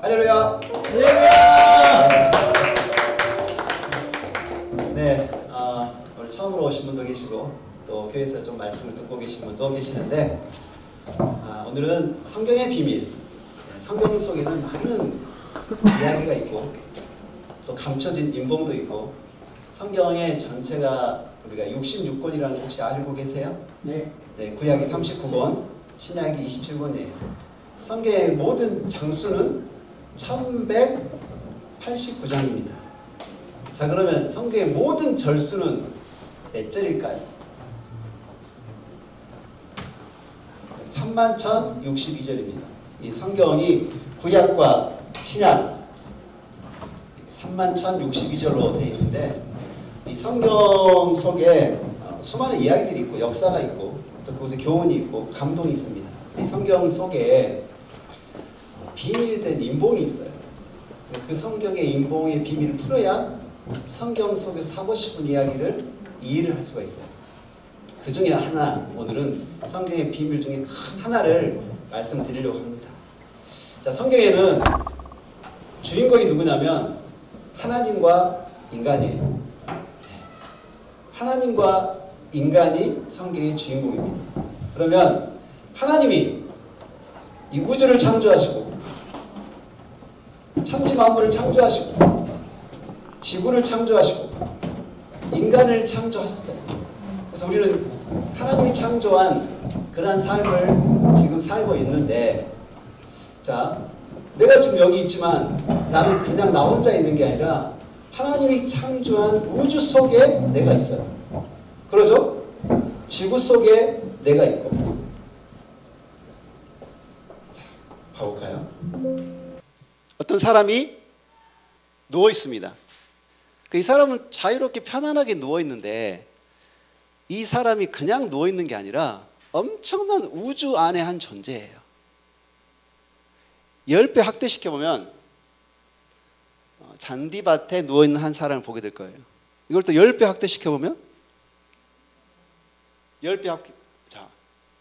할렐루야. 할렐루야. 네, 오늘 처음으로 오신 분도 계시고 또 교회에서 좀 말씀을 듣고 계신 분도 계시는데 오늘은 성경의 비밀. 성경 속에는 많은 이야기가 있고 또 감춰진 인봉도 있고 성경의 전체가 우리가 66권이라는 거 혹시 알고 계세요? 네. 네, 구약이 39권, 신약이 27권이에요. 성경의 모든 장수는 1189장입니다. 자, 그러면 성경의 모든 절수는 몇 절일까요? 31,062절입니다. 이 성경이 구약과 신약 31,062절로 되어 있는데 이 성경 속에 수많은 이야기들이 있고 역사가 있고 또 그곳에 교훈이 있고 감동이 있습니다. 이 성경 속에 비밀된 인봉이 있어요. 그 성경의 인봉의 비밀을 풀어야 성경 속에서 하고 싶은 이야기를 이해를 할 수가 있어요. 그 중에 하나, 오늘은 성경의 비밀 중에 큰 하나를 말씀드리려고 합니다. 자, 성경에는 주인공이 누구냐면 하나님과 인간이에요. 하나님과 인간이 성경의 주인공입니다. 그러면 하나님이 이 우주를 창조하시고 천지 만물을 창조하시고 지구를 창조하시고 인간을 창조하셨어요. 그래서 우리는 하나님이 창조한 그러한 삶을 지금 살고 있는데, 자, 내가 지금 여기 있지만 나는 그냥 나 혼자 있는 게 아니라 하나님이 창조한 우주 속에 내가 있어요. 그러죠? 지구 속에 내가 있고. 자, 봐볼까요? 어떤 사람이 누워 있습니다. 이 사람은 자유롭게 편안하게 누워 있는데 이 사람이 그냥 누워 있는 게 아니라 엄청난 우주 안에 한 존재예요. 10배 확대시켜 보면 잔디밭에 누워 있는 한 사람을 보게 될 거예요. 이걸 또 10배 확대시켜 보면 10배 확대, 자,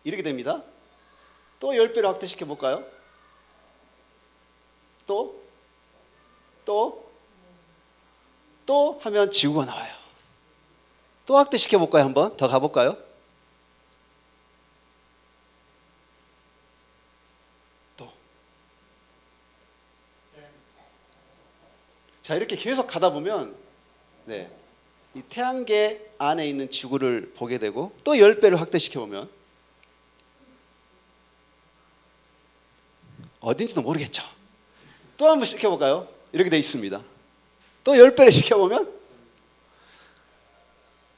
이렇게 됩니다. 또 10배로 확대시켜 볼까요? 또 하면 지구가 나와요. 또 확대시켜 볼까요? 한번 더 가볼까요? 또. 자, 이렇게 계속 가다 보면 네, 이 태양계 안에 있는 지구를 보게 되고 또 10배를 확대시켜 보면 어딘지도 모르겠죠. 또 한번 시켜볼까요? 이렇게 돼 있습니다. 또 10배를 시켜보면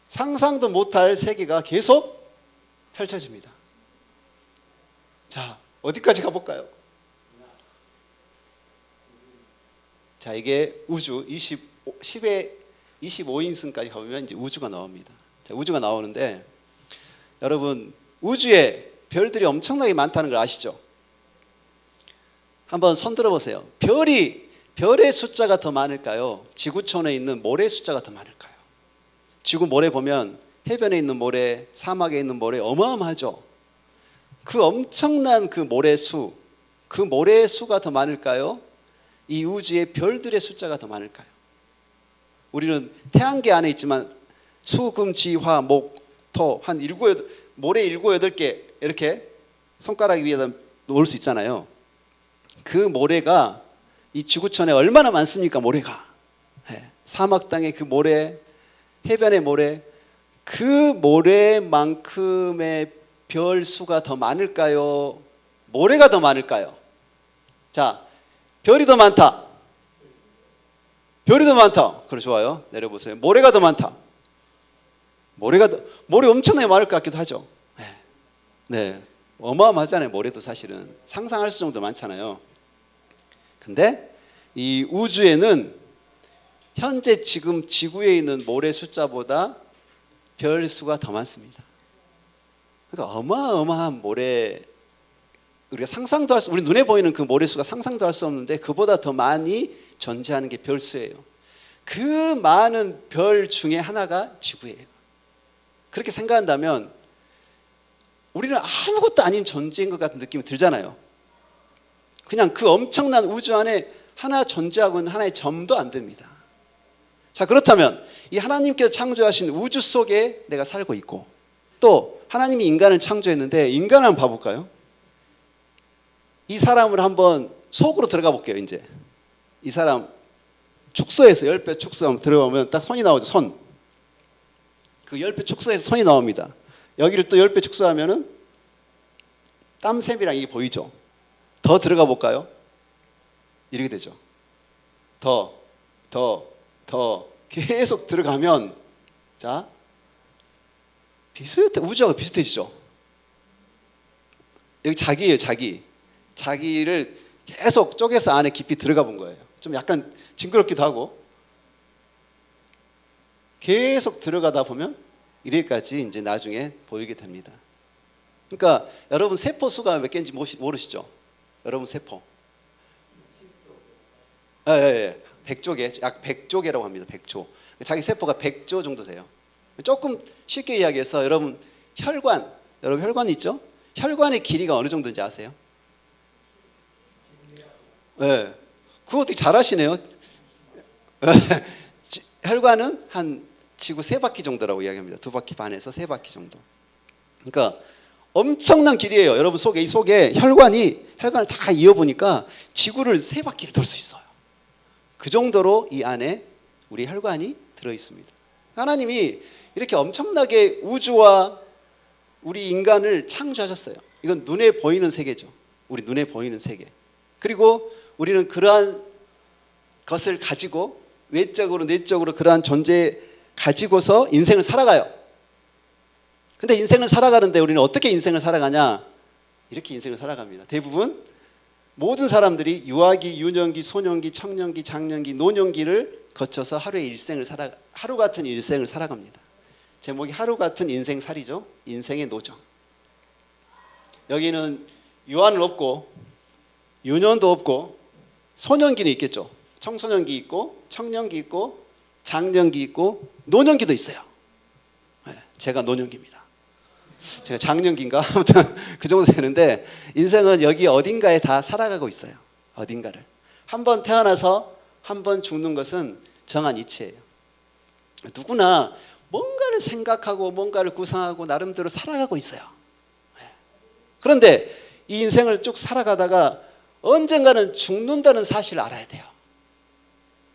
상상도 못할 세계가 계속 펼쳐집니다. 자, 어디까지 가볼까요? 자, 이게 우주 10의 25인승까지 가보면 이제 우주가 나옵니다. 자, 우주가 나오는데 여러분, 우주에 별들이 엄청나게 많다는 걸 아시죠? 한번 손 들어보세요. 별의 숫자가 더 많을까요? 지구촌에 있는 모래의 숫자가 더 많을까요? 지구 모래 보면 해변에 있는 모래, 사막에 있는 모래 어마어마하죠? 그 엄청난 그 모래수, 그 모래의 수가 더 많을까요? 이 우주의 별들의 숫자가 더 많을까요? 우리는 태양계 안에 있지만 수, 금, 지, 화, 목, 토 한 모래 7, 8개 이렇게 손가락 위에다 놓을 수 있잖아요. 그 모래가 이 지구촌에 얼마나 많습니까? 모래가. 네. 사막 땅의 그 모래, 해변의 모래, 그 모래만큼의 별 수가 더 많을까요? 모래가 더 많을까요? 자, 별이 더 많다. 별이 더 많다. 그래, 좋아요. 내려보세요. 모래가 더 많다. 모래 엄청나게 많을 것 같기도 하죠. 네. 네. 어마어마하잖아요. 모래도 사실은 상상할 수 정도 많잖아요. 근데 이 우주에는 현재 지금 지구에 있는 모래 숫자보다 별 수가 더 많습니다. 그러니까 어마어마한 모래, 우리가 상상도 할 수, 우리 눈에 보이는 그 모래 수가 상상도 할 수 없는데 그보다 더 많이 존재하는 게 별 수예요. 그 많은 별 중에 하나가 지구예요. 그렇게 생각한다면 우리는 아무것도 아닌 존재인 것 같은 느낌이 들잖아요. 그냥 그 엄청난 우주 안에 하나 존재하고 있는 하나의 점도 안 됩니다. 자, 그렇다면 이 하나님께서 창조하신 우주 속에 내가 살고 있고, 또 하나님이 인간을 창조했는데 인간을 한번 봐볼까요? 이 사람을 한번 속으로 들어가 볼게요. 이제 이 사람 축소해서 10배 축소 한번 들어가면 딱 손이 나오죠. 손. 그 10배 축소해서 손이 나옵니다. 여기를 또 10배 축소하면은 땀샘이랑 이게 보이죠. 더 들어가 볼까요? 이렇게 되죠. 더 계속 들어가면, 자, 우주하고 비슷해지죠. 여기 자기예요. 자기를 계속 쪼개서 안에 깊이 들어가 본 거예요. 좀 약간 징그럽기도 하고, 계속 들어가다 보면 이래까지 이제 나중에 보이게 됩니다. 그러니까 여러분 세포 수가 몇 개인지 모르시죠? 여러분 세포. 예. 100조개, 약 100조개라고 합니다. 100조. 자기 세포가 100조 정도 돼요. 조금 쉽게 이야기해서 여러분 혈관 있죠? 혈관의 길이가 어느 정도인지 아세요? 네. 그거 어떻게 잘하시네요. 혈관은 한 지구 3바퀴 정도라고 이야기합니다. 2바퀴 반에서 3바퀴 정도. 그러니까 엄청난 길이에요. 여러분 이 속에 혈관을 다 이어보니까 지구를 3바퀴를 돌 수 있어요. 그 정도로 이 안에 우리 혈관이 들어 있습니다. 하나님이 이렇게 엄청나게 우주와 우리 인간을 창조하셨어요. 이건 눈에 보이는 세계죠. 우리 눈에 보이는 세계. 그리고 우리는 그러한 것을 가지고 외적으로 내적으로 그러한 존재 가지고서 인생을 살아가요. 근데 인생을 살아가는데 우리는 어떻게 인생을 살아가냐? 이렇게 인생을 살아갑니다. 대부분 모든 사람들이 유아기, 유년기, 소년기, 청년기, 장년기, 노년기를 거쳐서 하루 같은 일생을 살아갑니다. 제목이 하루 같은 인생살이죠. 인생의 노정. 여기는 유아는 없고 유년도 없고 소년기는 있겠죠. 청소년기 있고 청년기 있고 장년기 있고 노년기도 있어요. 제가 노년기입니다. 제가 장년기인가? 아무튼 그 정도 되는데 인생은 여기 어딘가에 다 살아가고 있어요. 어딘가를. 한 번 태어나서 한 번 죽는 것은 정한 이치예요. 누구나 뭔가를 생각하고 뭔가를 구상하고 나름대로 살아가고 있어요. 그런데 이 인생을 쭉 살아가다가 언젠가는 죽는다는 사실을 알아야 돼요.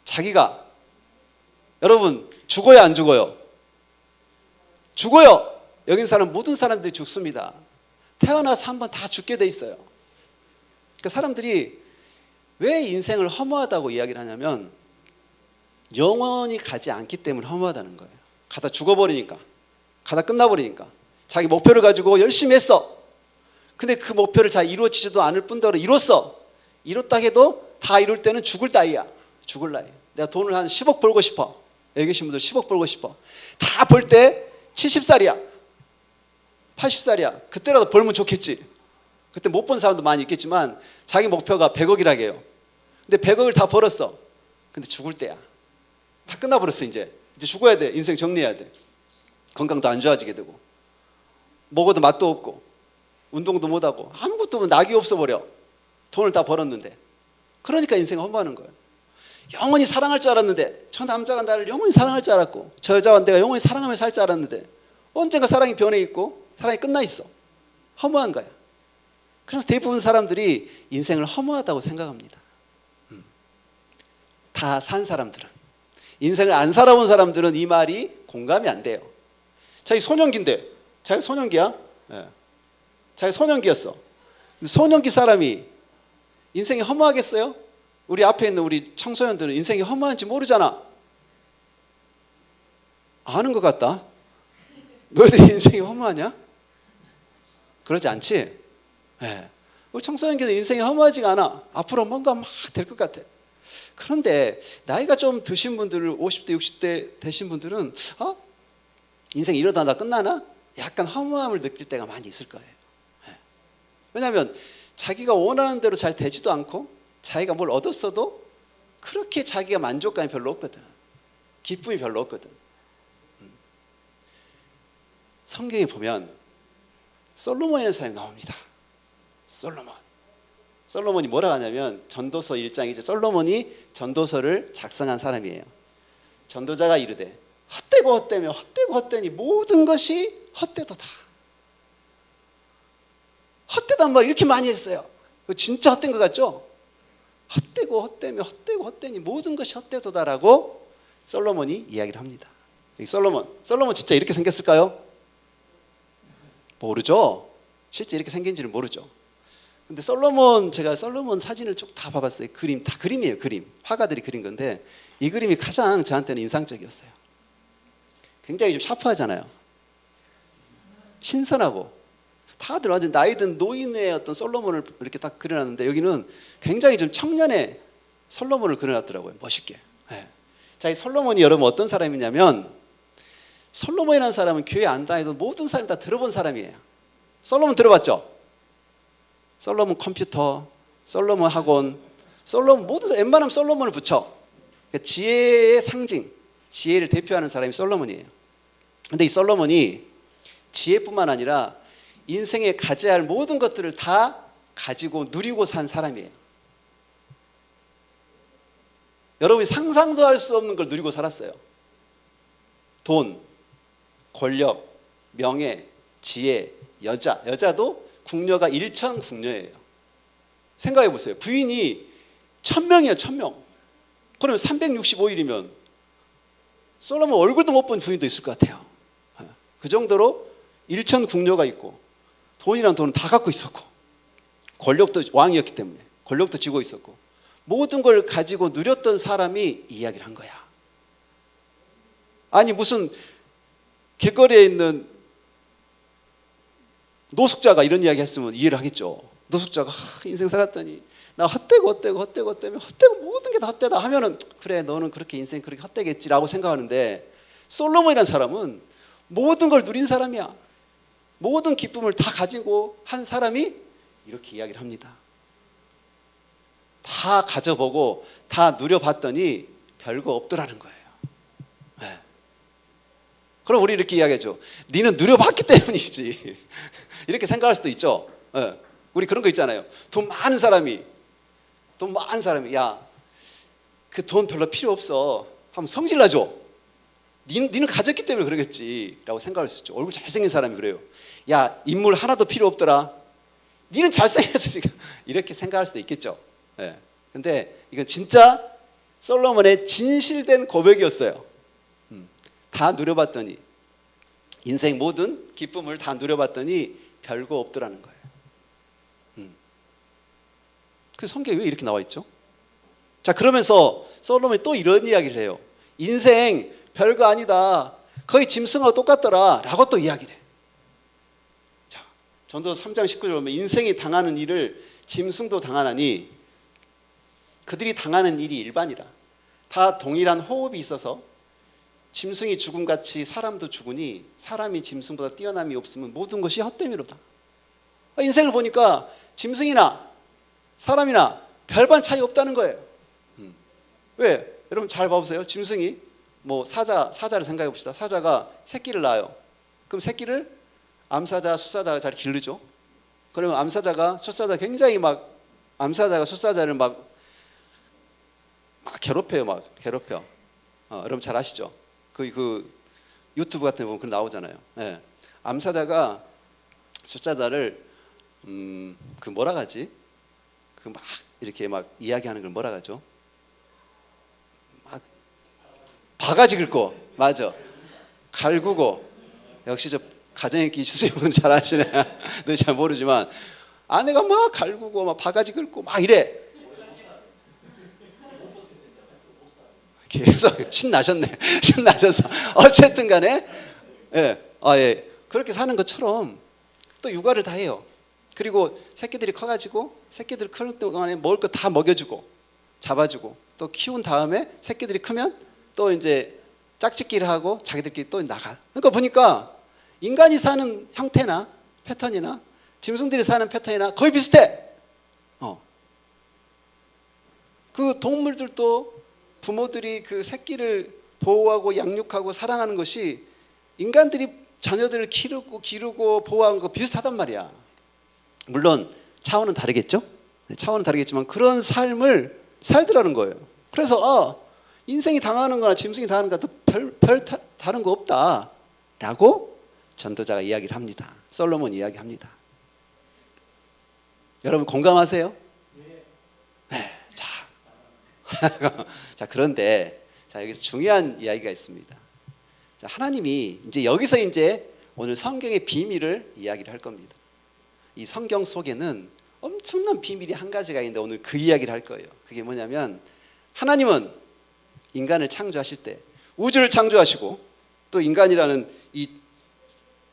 자기가, 여러분 죽어요 안 죽어요? 죽어요. 여기 있는 사람 모든 사람들이 죽습니다. 태어나서 한 번 다 죽게 돼 있어요. 그러니까 사람들이 왜 인생을 허무하다고 이야기를 하냐면 영원히 가지 않기 때문에 허무하다는 거예요. 가다 죽어버리니까, 가다 끝나버리니까. 자기 목표를 가지고 열심히 했어. 근데 그 목표를 잘 이루어지지도 않을 뿐더러 이뤘다 해도 다 이룰 때는 죽을 나이야. 죽을 나이. 내가 돈을 한 10억 벌고 싶어. 여기 계신 분들 10억 벌고 싶어. 다 벌 때 70살이야 80살이야 그때라도 벌면 좋겠지. 그때 못 본 사람도 많이 있겠지만 자기 목표가 100억이라고 해요. 근데 100억을 다 벌었어. 근데 죽을 때야. 다 끝나버렸어. 이제 죽어야 돼. 인생 정리해야 돼. 건강도 안 좋아지게 되고 먹어도 맛도 없고 운동도 못하고 아무것도 낙이 없어버려. 돈을 다 벌었는데. 그러니까 인생을 허무하는 거예요. 영원히 사랑할 줄 알았는데, 저 남자가 나를 영원히 사랑할 줄 알았고 저 여자와 내가 영원히 사랑하며 살 줄 알았는데 언젠가 사랑이 변해 있고 사랑이 끝나 있어. 허무한 거야. 그래서 대부분 사람들이 인생을 허무하다고 생각합니다. 다 산 사람들은. 인생을 안 살아본 사람들은 이 말이 공감이 안 돼요. 자기 소년기인데, 자기 소년기야? 네. 자기 소년기였어. 소년기 사람이 인생이 허무하겠어요? 우리 앞에 있는 우리 청소년들은 인생이 허무한지 모르잖아. 아는 것 같다. 너희들 인생이 허무하냐? 그러지 않지? 네. 우리 청소년기는 인생이 허무하지가 않아. 앞으로 뭔가 막 될 것 같아. 그런데 나이가 좀 드신 분들, 50대 60대 되신 분들은 인생 이러다 나 끝나나? 약간 허무함을 느낄 때가 많이 있을 거예요. 네. 왜냐하면 자기가 원하는 대로 잘 되지도 않고 자기가 뭘 얻었어도 그렇게 자기가 만족감이 별로 없거든. 기쁨이 별로 없거든. 성경에 보면 솔로몬이라는 사람이 나옵니다. 솔로몬이 뭐라 하냐면 전도서 1장 이제 솔로몬이 전도서를 작성한 사람이에요. 전도자가 이르되 헛되고 헛되며 헛되고 헛되니 모든 것이 헛되도다. 헛되단 말 이렇게 많이 했어요. 진짜 헛된 것 같죠? 헛되고 헛되며 헛되고 헛되니 모든 것이 헛되도다라고 솔로몬이 이야기를 합니다. 솔로몬 진짜 이렇게 생겼을까요? 모르죠. 실제 이렇게 생긴지는 모르죠. 근데 제가 솔로몬 사진을 쭉 다 봐봤어요. 그림 다 그림이에요. 그림 화가들이 그린 건데 이 그림이 가장 저한테는 인상적이었어요. 굉장히 좀 샤프하잖아요. 신선하고 다들 완전 나이든 노인의 어떤 솔로몬을 이렇게 딱 그려놨는데 여기는 굉장히 좀 청년의 솔로몬을 그려놨더라고요. 멋있게. 네. 자, 이 솔로몬이 여러분 어떤 사람이냐면 솔로몬이라는 사람은 교회 안 다니던 모든 사람이 다 들어본 사람이에요. 솔로몬 들어봤죠? 솔로몬 컴퓨터, 솔로몬 학원, 솔로몬 모든 웬만하면 솔로몬을 붙여. 그러니까 지혜의 상징, 지혜를 대표하는 사람이 솔로몬이에요. 근데 이 솔로몬이 지혜뿐만 아니라 인생에 가져야 할 모든 것들을 다 가지고 누리고 산 사람이에요. 여러분이 상상도 할 수 없는 걸 누리고 살았어요. 돈, 권력, 명예, 지혜, 여자도 궁녀가 일천궁녀예요. 생각해 보세요. 부인이 1000명이에요. 1000명. 그러면 365일이면 솔로몬 얼굴도 못 본 부인도 있을 것 같아요. 그 정도로 일천궁녀가 있고 돈이란 돈은 다 갖고 있었고 권력도 왕이었기 때문에 권력도 쥐고 있었고 모든 걸 가지고 누렸던 사람이 이야기를 한 거야. 아니 무슨 길거리에 있는 노숙자가 이런 이야기 했으면 이해를 하겠죠. 노숙자가 인생 살았더니 나 헛되고 모든 게 다 헛되다 하면은 그래 너는 그렇게 인생 그렇게 헛되겠지라고 생각하는데 솔로몬이라는 사람은 모든 걸 누린 사람이야. 모든 기쁨을 다 가지고 한 사람이 이렇게 이야기를 합니다. 다 가져보고 다 누려봤더니 별거 없더라는 거예요. 네. 그럼 우리 이렇게 이야기하죠. 니는 누려봤기 때문이지. 이렇게 생각할 수도 있죠. 네. 우리 그런 거 있잖아요. 돈 많은 사람이 야, 그 돈 별로 필요 없어. 한번 성질나죠. 니는 가졌기 때문에 그러겠지라고 생각할 수 있죠. 얼굴 잘생긴 사람이 그래요. 야, 인물 하나도 필요 없더라. 니는 잘생겼으니까 이렇게 생각할 수도 있겠죠. 네. 근데 이건 진짜 솔로몬의 진실된 고백이었어요. 다 누려봤더니 인생 모든 기쁨을 다 누려봤더니 별거 없더라는 거예요. 그 성경에 왜 이렇게 나와 있죠? 자, 그러면서 솔로몬이 또 이런 이야기를 해요. 인생 별거 아니다. 거의 짐승하고 똑같더라 라고 또 이야기를 해. 자, 전도서 3장 19절 보면 인생이 당하는 일을 짐승도 당하나니 그들이 당하는 일이 일반이라. 다 동일한 호흡이 있어서 짐승이 죽음같이 사람도 죽으니 사람이 짐승보다 뛰어남이 없으면 모든 것이 헛됨이로다. 인생을 보니까 짐승이나 사람이나 별반 차이 없다는 거예요. 왜? 여러분 잘 봐보세요. 짐승이 뭐 사자를 생각해 봅시다. 사자가 새끼를 낳아요. 그럼 새끼를 암사자, 숫사자가 잘 기르죠. 그러면 암사자가 숫사자 굉장히 암사자가 숫사자를 막 괴롭혀요. 여러분 잘 아시죠? 그 유튜브 같은 데 보면 그런 나오잖아요. 네. 암사자가 숫사자를 그 뭐라 하지? 그 막 이렇게 막 이야기하는 걸 뭐라 하죠? 막 바가지 긁고, 맞아. 갈구고. 역시 저 가정에 있으신 분은 잘 아시네. 너 잘 모르지만 아내가 막 갈구고 막 바가지 긁고 막 이래. 계속 신나셨네. 신나셔서 어쨌든 간에 예, 그렇게 사는 것처럼 또 육아를 다 해요. 그리고 새끼들이 커가지고 새끼들 크는 동안에 먹을 거 다 먹여주고 잡아주고 또 키운 다음에 새끼들이 크면 또 이제 짝짓기를 하고 자기들끼리 또 나가. 그러니까 보니까 인간이 사는 형태나 패턴이나 짐승들이 사는 패턴이나 거의 비슷해. 그 동물들도 부모들이 그 새끼를 보호하고 양육하고 사랑하는 것이 인간들이 자녀들을 기르고 보호하는 거 비슷하단 말이야. 물론 차원은 다르겠죠? 차원은 다르겠지만 그런 삶을 살더라는 거예요. 그래서 인생이 당하는 거나 짐승이 당하는 거나 별 다른 거 없다라고 전도자가 이야기를 합니다. 솔로몬이 이야기합니다. 여러분 공감하세요? 네. 자, 그런데 여기서 중요한 이야기가 있습니다. 자, 하나님이 여기서 오늘 성경의 비밀을 이야기를 할 겁니다. 이 성경 속에는 엄청난 비밀이 한 가지가 있는데 오늘 그 이야기를 할 거예요. 그게 뭐냐면 하나님은 인간을 창조하실 때 우주를 창조하시고 또 인간이라는 이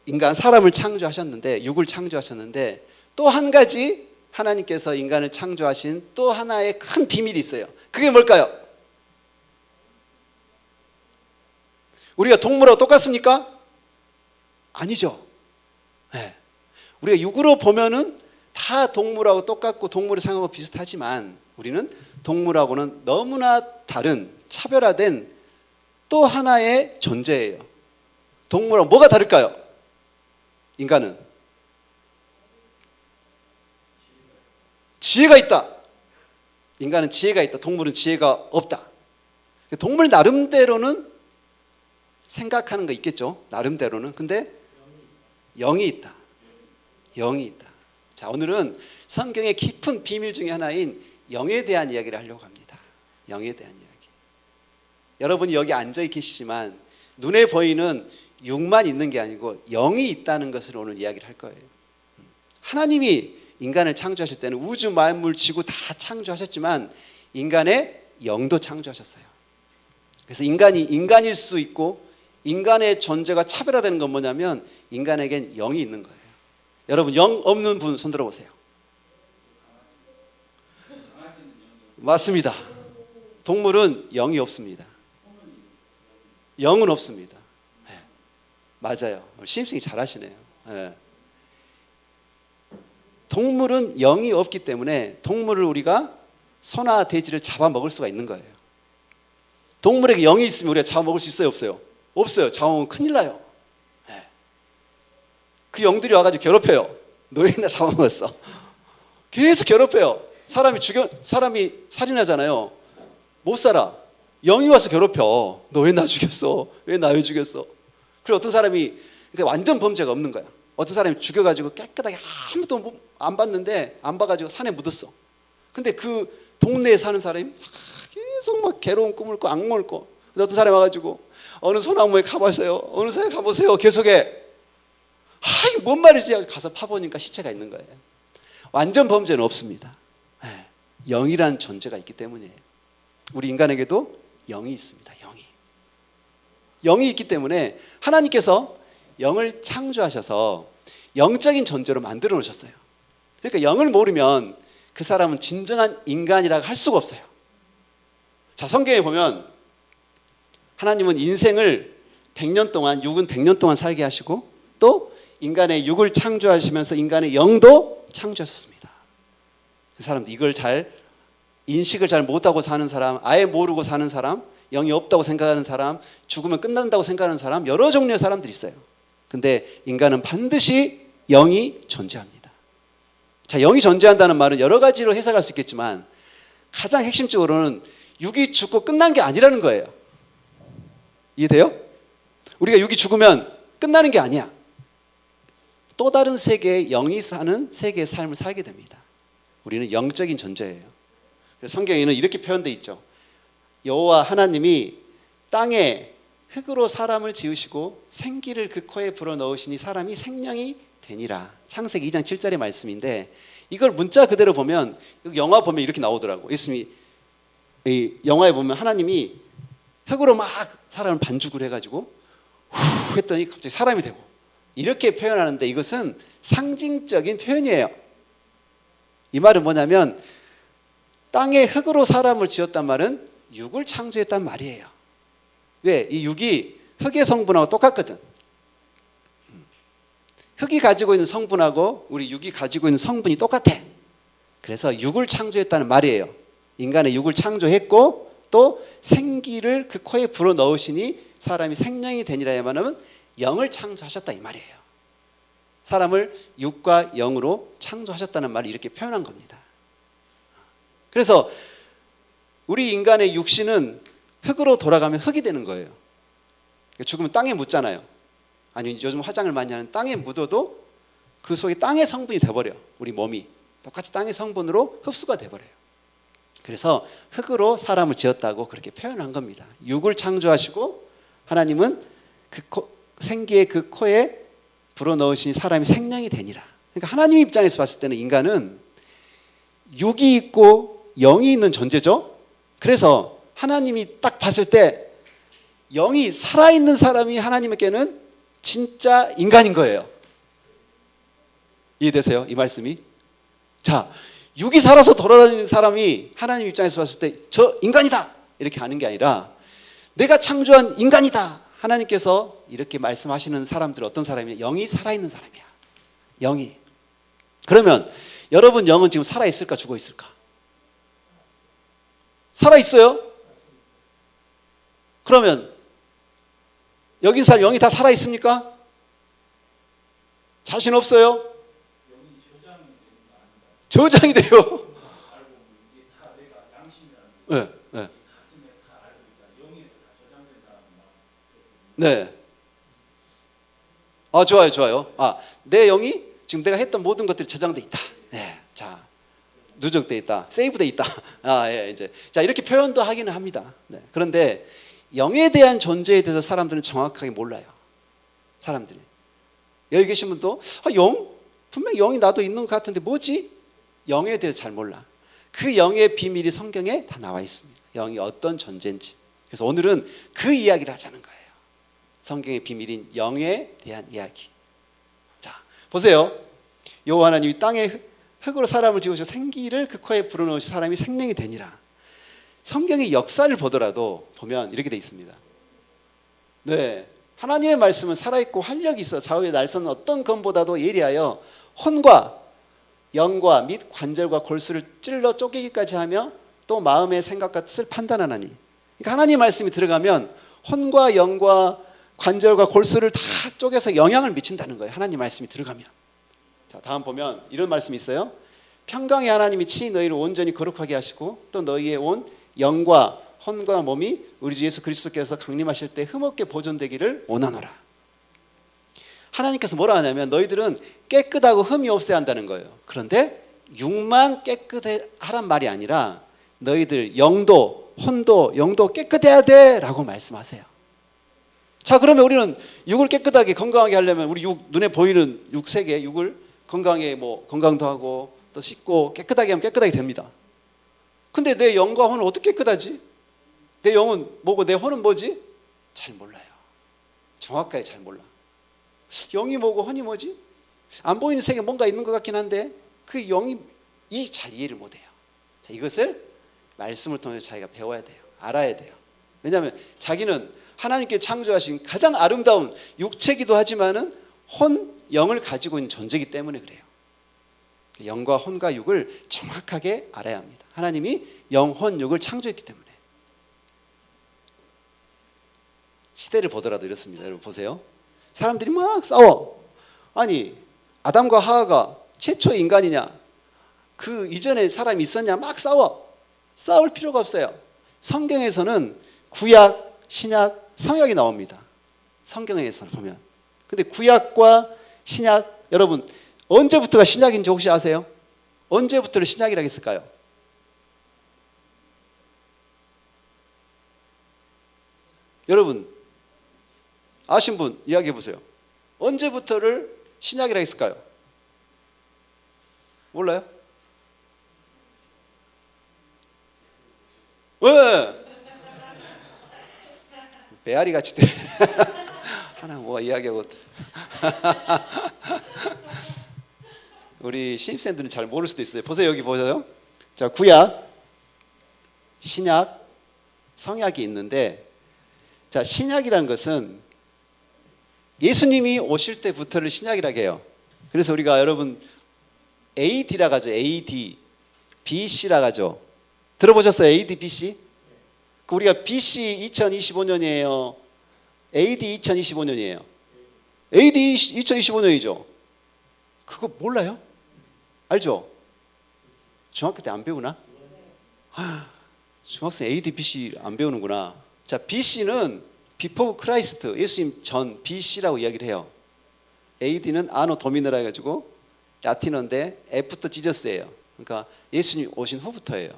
인간 사람을 창조하셨는데 육을 창조하셨는데 또 한 가지 하나님께서 인간을 창조하신 또 하나의 큰 비밀이 있어요. 그게 뭘까요? 우리가 동물하고 똑같습니까? 아니죠. 네. 우리가 육으로 보면은 다 동물하고 똑같고 동물의 상하고 비슷하지만 우리는 동물하고는 너무나 다른 차별화된 또 하나의 존재예요. 동물하고 뭐가 다를까요? 인간은 지혜가 있다. 인간은 지혜가 있다. 동물은 지혜가 없다. 동물 나름대로는 생각하는 거 있겠죠. 나름대로는. 근데 영이 있다. 영이 있다. 자, 오늘은 성경의 깊은 비밀 중에 하나인 영에 대한 이야기를 하려고 합니다. 영에 대한 이야기. 여러분이 여기 앉아 계시지만 눈에 보이는 육만 있는 게 아니고 영이 있다는 것을 오늘 이야기를 할 거예요. 하나님이 인간을 창조하실 때는 우주 만물 지구 다 창조하셨지만 인간의 영도 창조하셨어요. 그래서 인간이 인간일 수 있고 인간의 존재가 차별화되는 건 뭐냐면 인간에겐 영이 있는 거예요. 여러분 영 없는 분 손 들어보세요. 맞습니다. 동물은 영이 없습니다. 영은 없습니다. 네. 맞아요. 신입생이 잘하시네요. 네. 동물은 영이 없기 때문에 동물을 우리가 소나 돼지를 잡아먹을 수가 있는 거예요. 동물에게 영이 있으면 우리가 잡아먹을 수 있어요? 없어요? 없어요. 잡아먹으면 큰일 나요. 네. 그 영들이 와가지고 괴롭혀요. 너 왜 나 잡아먹었어? 계속 괴롭혀요. 사람이 살인하잖아요. 못 살아. 영이 와서 괴롭혀. 너 왜 나 죽였어? 왜 나 왜 죽였어? 그리고 어떤 사람이 그러니까 완전 범죄가 없는 거야. 어떤 사람이 죽여가지고 깨끗하게 아무도 안 봤는데 안 봐가지고 산에 묻었어. 근데 그 동네에 사는 사람이 계속 막 괴로운 꿈을 꿔 악몽을 꿔. 근데 어떤 사람이 와가지고 어느 소나무에 가보세요. 어느 산에 가보세요. 계속해. 이게 뭔 말이지? 가서 파보니까 시체가 있는 거예요. 완전 범죄는 없습니다. 네. 영이란 존재가 있기 때문이에요. 우리 인간에게도 영이 있습니다. 영이 있기 때문에 하나님께서 영을 창조하셔서 영적인 존재로 만들어 놓으셨어요. 그러니까 영을 모르면 그 사람은 진정한 인간이라고 할 수가 없어요. 자, 성경에 보면 하나님은 인생을 100년 동안, 육은 100년 동안 살게 하시고 또 인간의 육을 창조하시면서 인간의 영도 창조하셨습니다. 그 사람도 이걸 인식을 잘 못하고 사는 사람, 아예 모르고 사는 사람, 영이 없다고 생각하는 사람, 죽으면 끝난다고 생각하는 사람, 여러 종류의 사람들이 있어요. 근데 인간은 반드시 영이 존재합니다. 자, 영이 존재한다는 말은 여러 가지로 해석할 수 있겠지만 가장 핵심적으로는 육이 죽고 끝난 게 아니라는 거예요. 이해돼요? 우리가 육이 죽으면 끝나는 게 아니야. 또 다른 세계의 영이 사는 세계의 삶을 살게 됩니다. 우리는 영적인 존재예요. 그래서 성경에는 이렇게 표현되어 있죠. 여호와 하나님이 땅에 흙으로 사람을 지으시고 생기를 그 코에 불어넣으시니 사람이 생명이 되니라. 창세기 2장 7절의 말씀인데 이걸 문자 그대로 보면 영화 보면 이렇게 나오더라고. 예수님이 이 영화에 보면 하나님이 흙으로 막 사람을 반죽을 해가지고 후 했더니 갑자기 사람이 되고 이렇게 표현하는데 이것은 상징적인 표현이에요. 이 말은 뭐냐면 땅에 흙으로 사람을 지었단 말은 육을 창조했단 말이에요. 왜? 이 육이 흙의 성분하고 똑같거든. 흙이 가지고 있는 성분하고 우리 육이 가지고 있는 성분이 똑같아. 그래서 육을 창조했다는 말이에요. 인간의 육을 창조했고 또 생기를 그 코에 불어넣으시니 사람이 생명이 되니라 하면 영을 창조하셨다 이 말이에요. 사람을 육과 영으로 창조하셨다는 말을 이렇게 표현한 겁니다. 그래서 우리 인간의 육신은 흙으로 돌아가면 흙이 되는 거예요. 죽으면 땅에 묻잖아요. 아니 요즘 화장을 많이 하는 땅에 묻어도 그 속에 땅의 성분이 돼버려. 우리 몸이 똑같이 땅의 성분으로 흡수가 돼버려요. 그래서 흙으로 사람을 지었다고 그렇게 표현한 겁니다. 육을 창조하시고 하나님은 그 생기의 그 코에 불어넣으시니 사람이 생명이 되니라. 그러니까 하나님 입장에서 봤을 때는 인간은 육이 있고 영이 있는 존재죠. 그래서 하나님이 딱 봤을 때 영이 살아있는 사람이 하나님께는 진짜 인간인 거예요. 이해되세요? 이 말씀이? 자, 육이 살아서 돌아다니는 사람이 하나님 입장에서 봤을 때 저 인간이다 이렇게 하는 게 아니라 내가 창조한 인간이다. 하나님께서 이렇게 말씀하시는 사람들은 어떤 사람이냐? 영이 살아있는 사람이야. 영이. 그러면 여러분 영은 지금 살아있을까 죽어 있을까? 살아있어요? 그러면 여긴 살 영이 다 살아있습니까? 자신 없어요? 저장이 돼요. 네, 네. 네. 아, 좋아요, 좋아요. 아, 내 영이 지금 내가 했던 모든 것들이 저장돼 있다. 네, 자, 누적돼 있다, 세이브돼 있다. 아, 예, 이제 자 이렇게 표현도 하기는 합니다. 네. 그런데 영에 대한 존재에 대해서 사람들은 정확하게 몰라요. 사람들이 여기 계신 분도 영? 분명 영이 나도 있는 것 같은데 뭐지? 영에 대해서 잘 몰라. 그 영의 비밀이 성경에 다 나와 있습니다. 영이 어떤 존재인지. 그래서 오늘은 그 이야기를 하자는 거예요. 성경의 비밀인 영에 대한 이야기. 자, 보세요. 여호와 하나님이 땅에 흙으로 사람을 지으셔 생기를 그 코에 불어넣으시 사람이 생명이 되니라. 성경의 역사를 보더라도 보면 이렇게 돼 있습니다. 네, 하나님의 말씀은 살아있고 활력이 있어 좌우의 날선 어떤 검보다도 예리하여 혼과 영과 및 관절과 골수를 찔러 쪼개기까지 하며 또 마음의 생각과 뜻을 판단하나니. 그러니까 하나님의 말씀이 들어가면 혼과 영과 관절과 골수를 다 쪼개서 영향을 미친다는 거예요. 하나님 말씀이 들어가면. 자, 다음 보면 이런 말씀이 있어요. 평강의 하나님이 친히 너희를 온전히 거룩하게 하시고 또 너희의 온 영과 혼과 몸이 우리 주 예수 그리스도께서 강림하실 때 흠없게 보존되기를 원하노라. 하나님께서 뭐라 하냐면 너희들은 깨끗하고 흠이 없어야 한다는 거예요. 그런데 육만 깨끗하란 말이 아니라 너희들 영도, 혼도, 영도 깨끗해야 돼라고 말씀하세요. 자, 그러면 우리는 육을 깨끗하게 건강하게 하려면 우리 육, 눈에 보이는 육세계 육을 건강에 뭐 건강도 하고 또 씻고 깨끗하게 하면 깨끗하게 됩니다. 근데 내 영과 혼은 어떻게 깨끗하지? 내 영은 뭐고 내 혼은 뭐지? 잘 몰라요. 정확하게 잘 몰라. 영이 뭐고 혼이 뭐지? 안 보이는 세계 뭔가 있는 것 같긴 한데 그 영이 잘 이해를 못해요. 자, 이것을 말씀을 통해서 자기가 배워야 돼요. 알아야 돼요. 왜냐하면 자기는 하나님께 창조하신 가장 아름다운 육체기도 하지만은 혼, 영을 가지고 있는 존재이기 때문에 그래요. 영과 혼과 육을 정확하게 알아야 합니다. 하나님이 영, 혼, 육을 창조했기 때문에. 시대를 보더라도 이렇습니다. 여러분 보세요. 사람들이 막 싸워. 아니 아담과 하와가 최초의 인간이냐? 그 이전에 사람이 있었냐? 막 싸워. 싸울 필요가 없어요. 성경에서는 구약, 신약, 성약이 나옵니다. 성경에서 보면. 근데 구약과 신약, 여러분 언제부터가 신약인지 혹시 아세요? 언제부터를 신약이라고 했을까요? 여러분 아신 분 이야기해 보세요. 언제부터를 신약이라고 했을까요? 몰라요? 왜? 메아리 같이 돼. 하나 뭐 이야기하고 우리 신입생들은 잘 모를 수도 있어요. 보세요. 여기 보세요. 자, 구약, 신약, 성약이 있는데 자, 신약이라는 것은 예수님이 오실 때부터를 신약이라고 해요. 그래서 우리가 여러분 AD라고 하죠. AD, BC라고 하죠. 들어보셨어요? AD, BC? 우리가 BC 2025년이에요. AD 2025년이에요. AD 2025년이죠. 그거 몰라요? 알죠? 중학교 때 안 배우나? 중학생 AD, BC 안 배우는구나. 자, BC는 Before Christ, 예수님 전 BC라고 이야기를 해요. AD는 아노 도미노라 해가지고 라틴어인데 애프터 지저스예요. 그러니까 예수님 오신 후부터예요.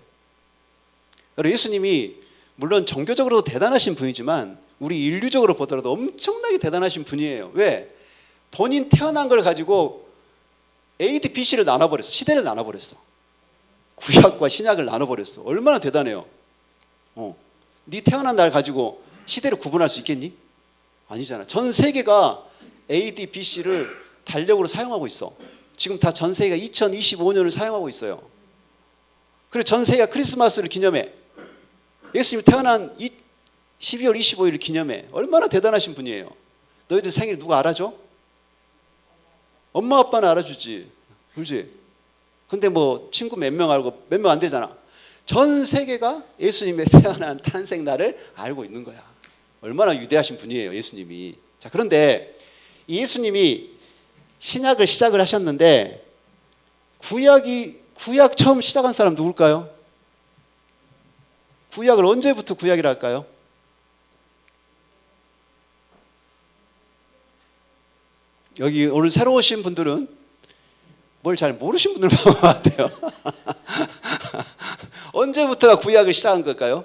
여러분, 예수님이 물론 종교적으로 대단하신 분이지만 우리 인류적으로 보더라도 엄청나게 대단하신 분이에요. 왜? 본인 태어난 걸 가지고 AD, BC를 나눠버렸어. 시대를 나눠버렸어. 구약과 신약을 나눠버렸어. 얼마나 대단해요. 네 태어난 날 가지고 시대를 구분할 수 있겠니? 아니잖아. 전 세계가 AD, BC를 달력으로 사용하고 있어. 지금 다 전 세계가 2025년을 사용하고 있어요. 그리고 전 세계가 크리스마스를 기념해. 예수님이 태어난 12월 25일을 기념해. 얼마나 대단하신 분이에요. 너희들 생일 누가 알아줘? 엄마 아빠는 알아주지. 그렇지? 근데 뭐 친구 몇 명 알고 몇 명 안 되잖아. 전 세계가 예수님의 태어난 탄생 날을 알고 있는 거야. 얼마나 위대하신 분이에요, 예수님이. 자, 그런데 이 예수님이 신약을 시작을 하셨는데 구약 처음 시작한 사람 누굴까요? 구약을 언제부터 구약이라 할까요? 여기 오늘 새로 오신 분들은 뭘 잘 모르신 분들 많은 것 같아요. 언제부터가 구약을 시작한 걸까요?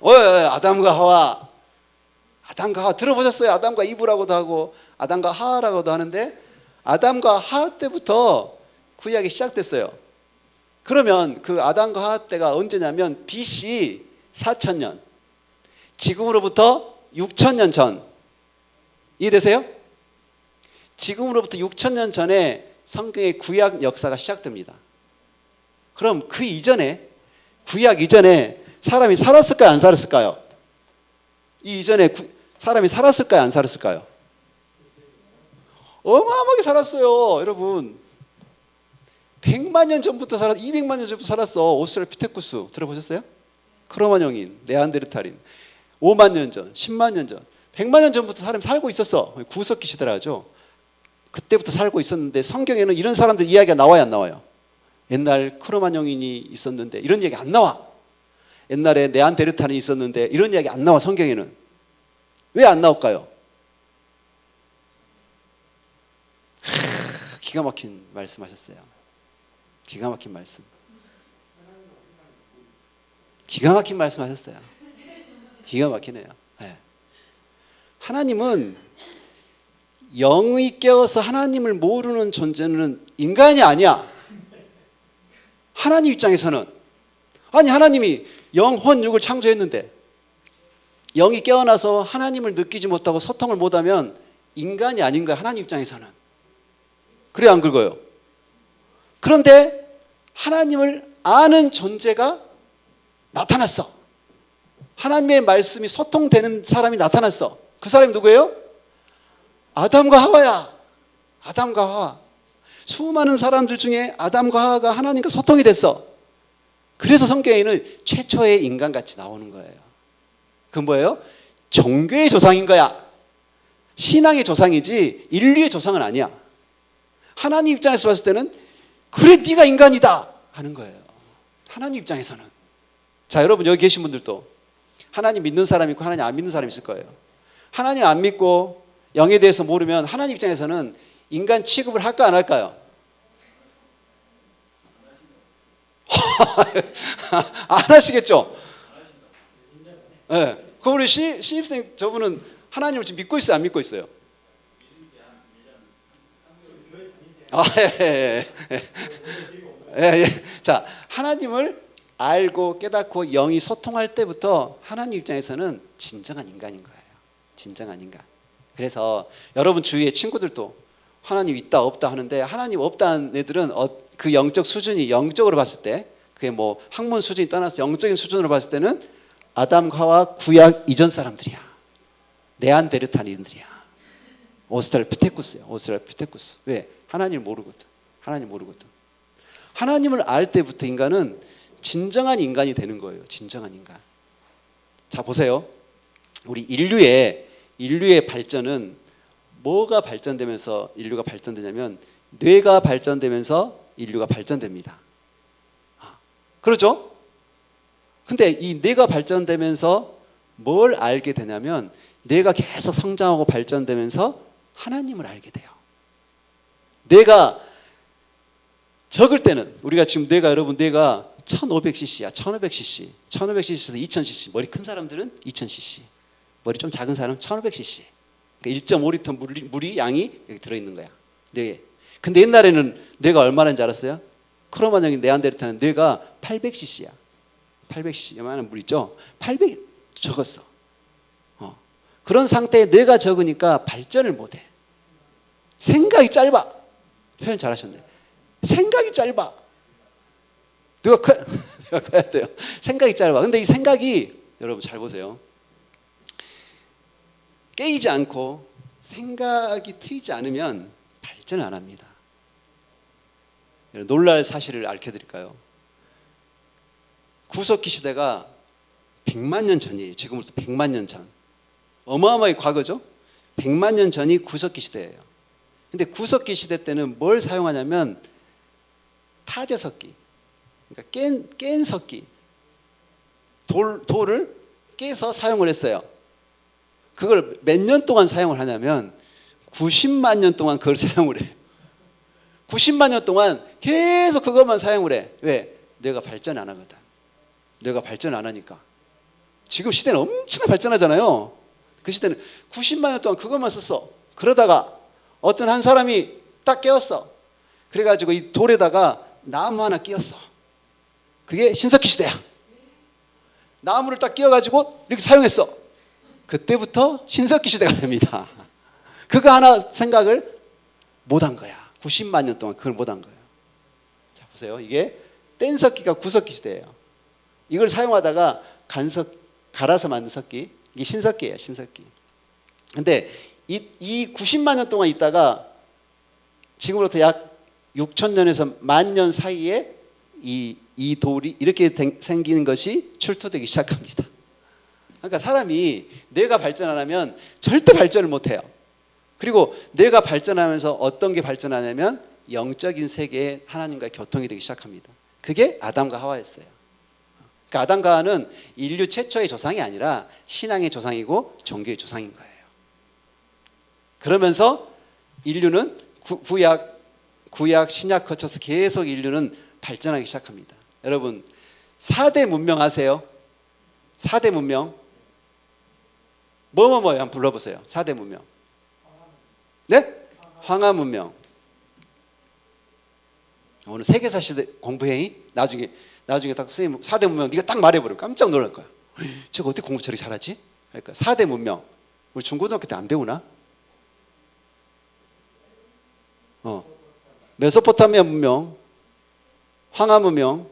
아담과 하와. 아담과 하와 들어보셨어요? 아담과 이브라고도 하고 아담과 하와라고도 하는데 아담과 하와 때부터 구약이 시작됐어요. 그러면 그 아담과 하와 때가 언제냐면 BC 4000년, 지금으로부터 6000년 전. 이해되세요? 지금으로부터 6000년 전에 성경의 구약 역사가 시작됩니다. 그럼 그 이전에, 구약 이전에 사람이 살았을까요? 안 살았을까요? 이 이전에 사람이 살았을까요? 안 살았을까요? 어마어마하게 살았어요, 여러분. 100만 년 전부터 200만 년 전부터 살았어. 오스트랄피테쿠스 들어보셨어요? 크로마뇽인, 네안데르탈인. 5만 년 전, 10만 년 전, 100만 년 전부터 사람이 살고 있었어. 구석기 시대라 하죠. 그때부터 살고 있었는데 성경에는 이런 사람들 이야기가 나와요, 안 나와요? 옛날 크로마뇽인이 있었는데 이런 이야기 안 나와. 옛날에 네안데르탈인이 있었는데 이런 이야기 안 나와, 성경에는. 왜 안 나올까요? 기가 막힌 말씀하셨어요. 기가 막힌 말씀. 기가 막힌 말씀하셨어요. 기가 막히네요. 네. 하나님은 영이 깨어서 하나님을 모르는 존재는 인간이 아니야. 하나님 입장에서는. 아니, 하나님이 영혼 육을 창조했는데 영이 깨어나서 하나님을 느끼지 못하고 소통을 못하면 인간이 아닌 거야, 하나님 입장에서는. 그래, 안 긁어요? 그런데 하나님을 아는 존재가 나타났어. 하나님의 말씀이 소통되는 사람이 나타났어. 그 사람이 누구예요? 아담과 하와야. 아담과 하와. 수많은 사람들 중에 아담과 하와가 하나님과 소통이 됐어. 그래서 성경에는 최초의 인간같이 나오는 거예요. 그건 뭐예요? 종교의 조상인 거야. 신앙의 조상이지 인류의 조상은 아니야. 하나님 입장에서 봤을 때는 그래, 네가 인간이다 하는 거예요. 하나님 입장에서는. 자, 여러분 여기 계신 분들도 하나님 믿는 사람 있고 하나님 안 믿는 사람 있을 거예요. 하나님 안 믿고 영에 대해서 모르면 하나님 입장에서는 인간 취급을 할까 안 할까요? 안 하시겠죠? 네. 그럼 우리 신입생 저분은 하나님을 지금 믿고 있어요, 안 믿고 있어요? 예. 자, 하나님을 알고 깨닫고 영이 소통할 때부터 하나님 입장에서는 진정한 인간인 거예요. 진정한 인간. 그래서 여러분 주위의 친구들도 하나님 있다 없다 하는데 하나님 없다는 애들은 그 영적 수준이 영적으로 봤을 때 그게 뭐 학문 수준이 떠나서 영적인 수준으로 봤을 때는 아담과 하와 구약 이전 사람들이야. 네안데르탈인들이야. 오스트랄피테쿠스야. 오스트랄피테쿠스. 왜? 하나님을 모르거든. 하나님 모르거든. 하나님을 알 때부터 인간은 진정한 인간이 되는 거예요. 진정한 인간. 자, 보세요. 우리 인류의 발전은 뭐가 발전되면서 인류가 발전되냐면 뇌가 발전되면서 인류가 발전됩니다. 그렇죠? 근데 이 뇌가 발전되면서 뭘 알게 되냐면 뇌가 계속 성장하고 발전되면서 하나님을 알게 돼요. 뇌가 적을 때는 우리가 지금 뇌가 여러분 뇌가 1500cc야. 1500cc. 1500cc에서 2000cc. 머리 큰 사람들은 2000cc. 머리 좀 작은 사람은 1500cc. 그러니까 1.5리터 물이 양이 여기 들어있는 거야. 뇌에. 근데 옛날에는 뇌가 얼마나인지 알았어요? 크로마뇽인 네안데르탈은 뇌가 800cc야. 800cc. 요만한 물 있죠? 800 적었어. 그런 상태에 뇌가 적으니까 발전을 못해. 생각이 짧아. 표현 잘하셨네. 생각이 짧아. 뇌가 커야 돼요. 생각이 짧아. 근데 이 생각이 여러분 잘 보세요. 깨이지 않고 생각이 트이지 않으면 발전을 안 합니다. 놀랄 사실을 알려드릴까요? 구석기 시대가 100만 년 전이에요. 지금부터 100만 년 전. 어마어마하게 과거죠. 100만 년 전이 구석기 시대예요. 근데 구석기 시대 때는 뭘 사용하냐면 타저석기, 그러니까 깬 석기, 돌을 깨서 사용을 했어요. 그걸 몇 년 동안 사용을 하냐면 90만 년 동안 그걸 사용을 해. 90만 년 동안 계속 그것만 사용을 해. 왜? 뇌가 발전 안 하거든. 뇌가 발전 안 하니까. 지금 시대는 엄청나게 발전하잖아요. 그 시대는 90만 년 동안 그것만 썼어. 그러다가 어떤 한 사람이 딱 깨웠어. 그래가지고 이 돌에다가 나무 하나 끼웠어. 그게 신석기 시대야. 나무를 딱 끼워가지고 이렇게 사용했어. 그때부터 신석기 시대가 됩니다. 그거 하나 생각을 못한 거야. 90만 년 동안 그걸 못한 거예요. 자 보세요. 이게 뗀석기가 구석기 시대예요. 이걸 사용하다가 갈아서 만든 석기, 이게 신석기예요. 신석기. 근데 이 90만 년 동안 있다가 지금으로부터 약 6,000년에서 10,000년 사이에 이 돌이 이렇게 생기는 것이 출토되기 시작합니다. 그러니까 사람이 뇌가 발전 안 하면 절대 발전을 못 해요. 그리고 뇌가 발전하면서 어떤 게 발전하냐면 영적인 세계에 하나님과 교통이 되기 시작합니다. 그게 아담과 하와였어요. 그러니까 아담과 하와는 인류 최초의 조상이 아니라 신앙의 조상이고 종교의 조상인 거예요. 그러면서 인류는 구약, 신약 거쳐서 계속 인류는 발전하기 시작합니다. 여러분 4대 문명 아세요? 4대 문명 뭐예요? 한번 불러보세요. 4대 문명. 네? 황하 문명. 오늘 세계사 시대 공부회의 나중에 딱 선생님 4대 문명 네가 딱 말해버려. 깜짝 놀랄 거야. 저거 어떻게 공부 저렇게 잘하지? 그러니까 4대 문명. 우리 중고등학교 때 안 배우나? 메소포타미아 문명, 황하 문명,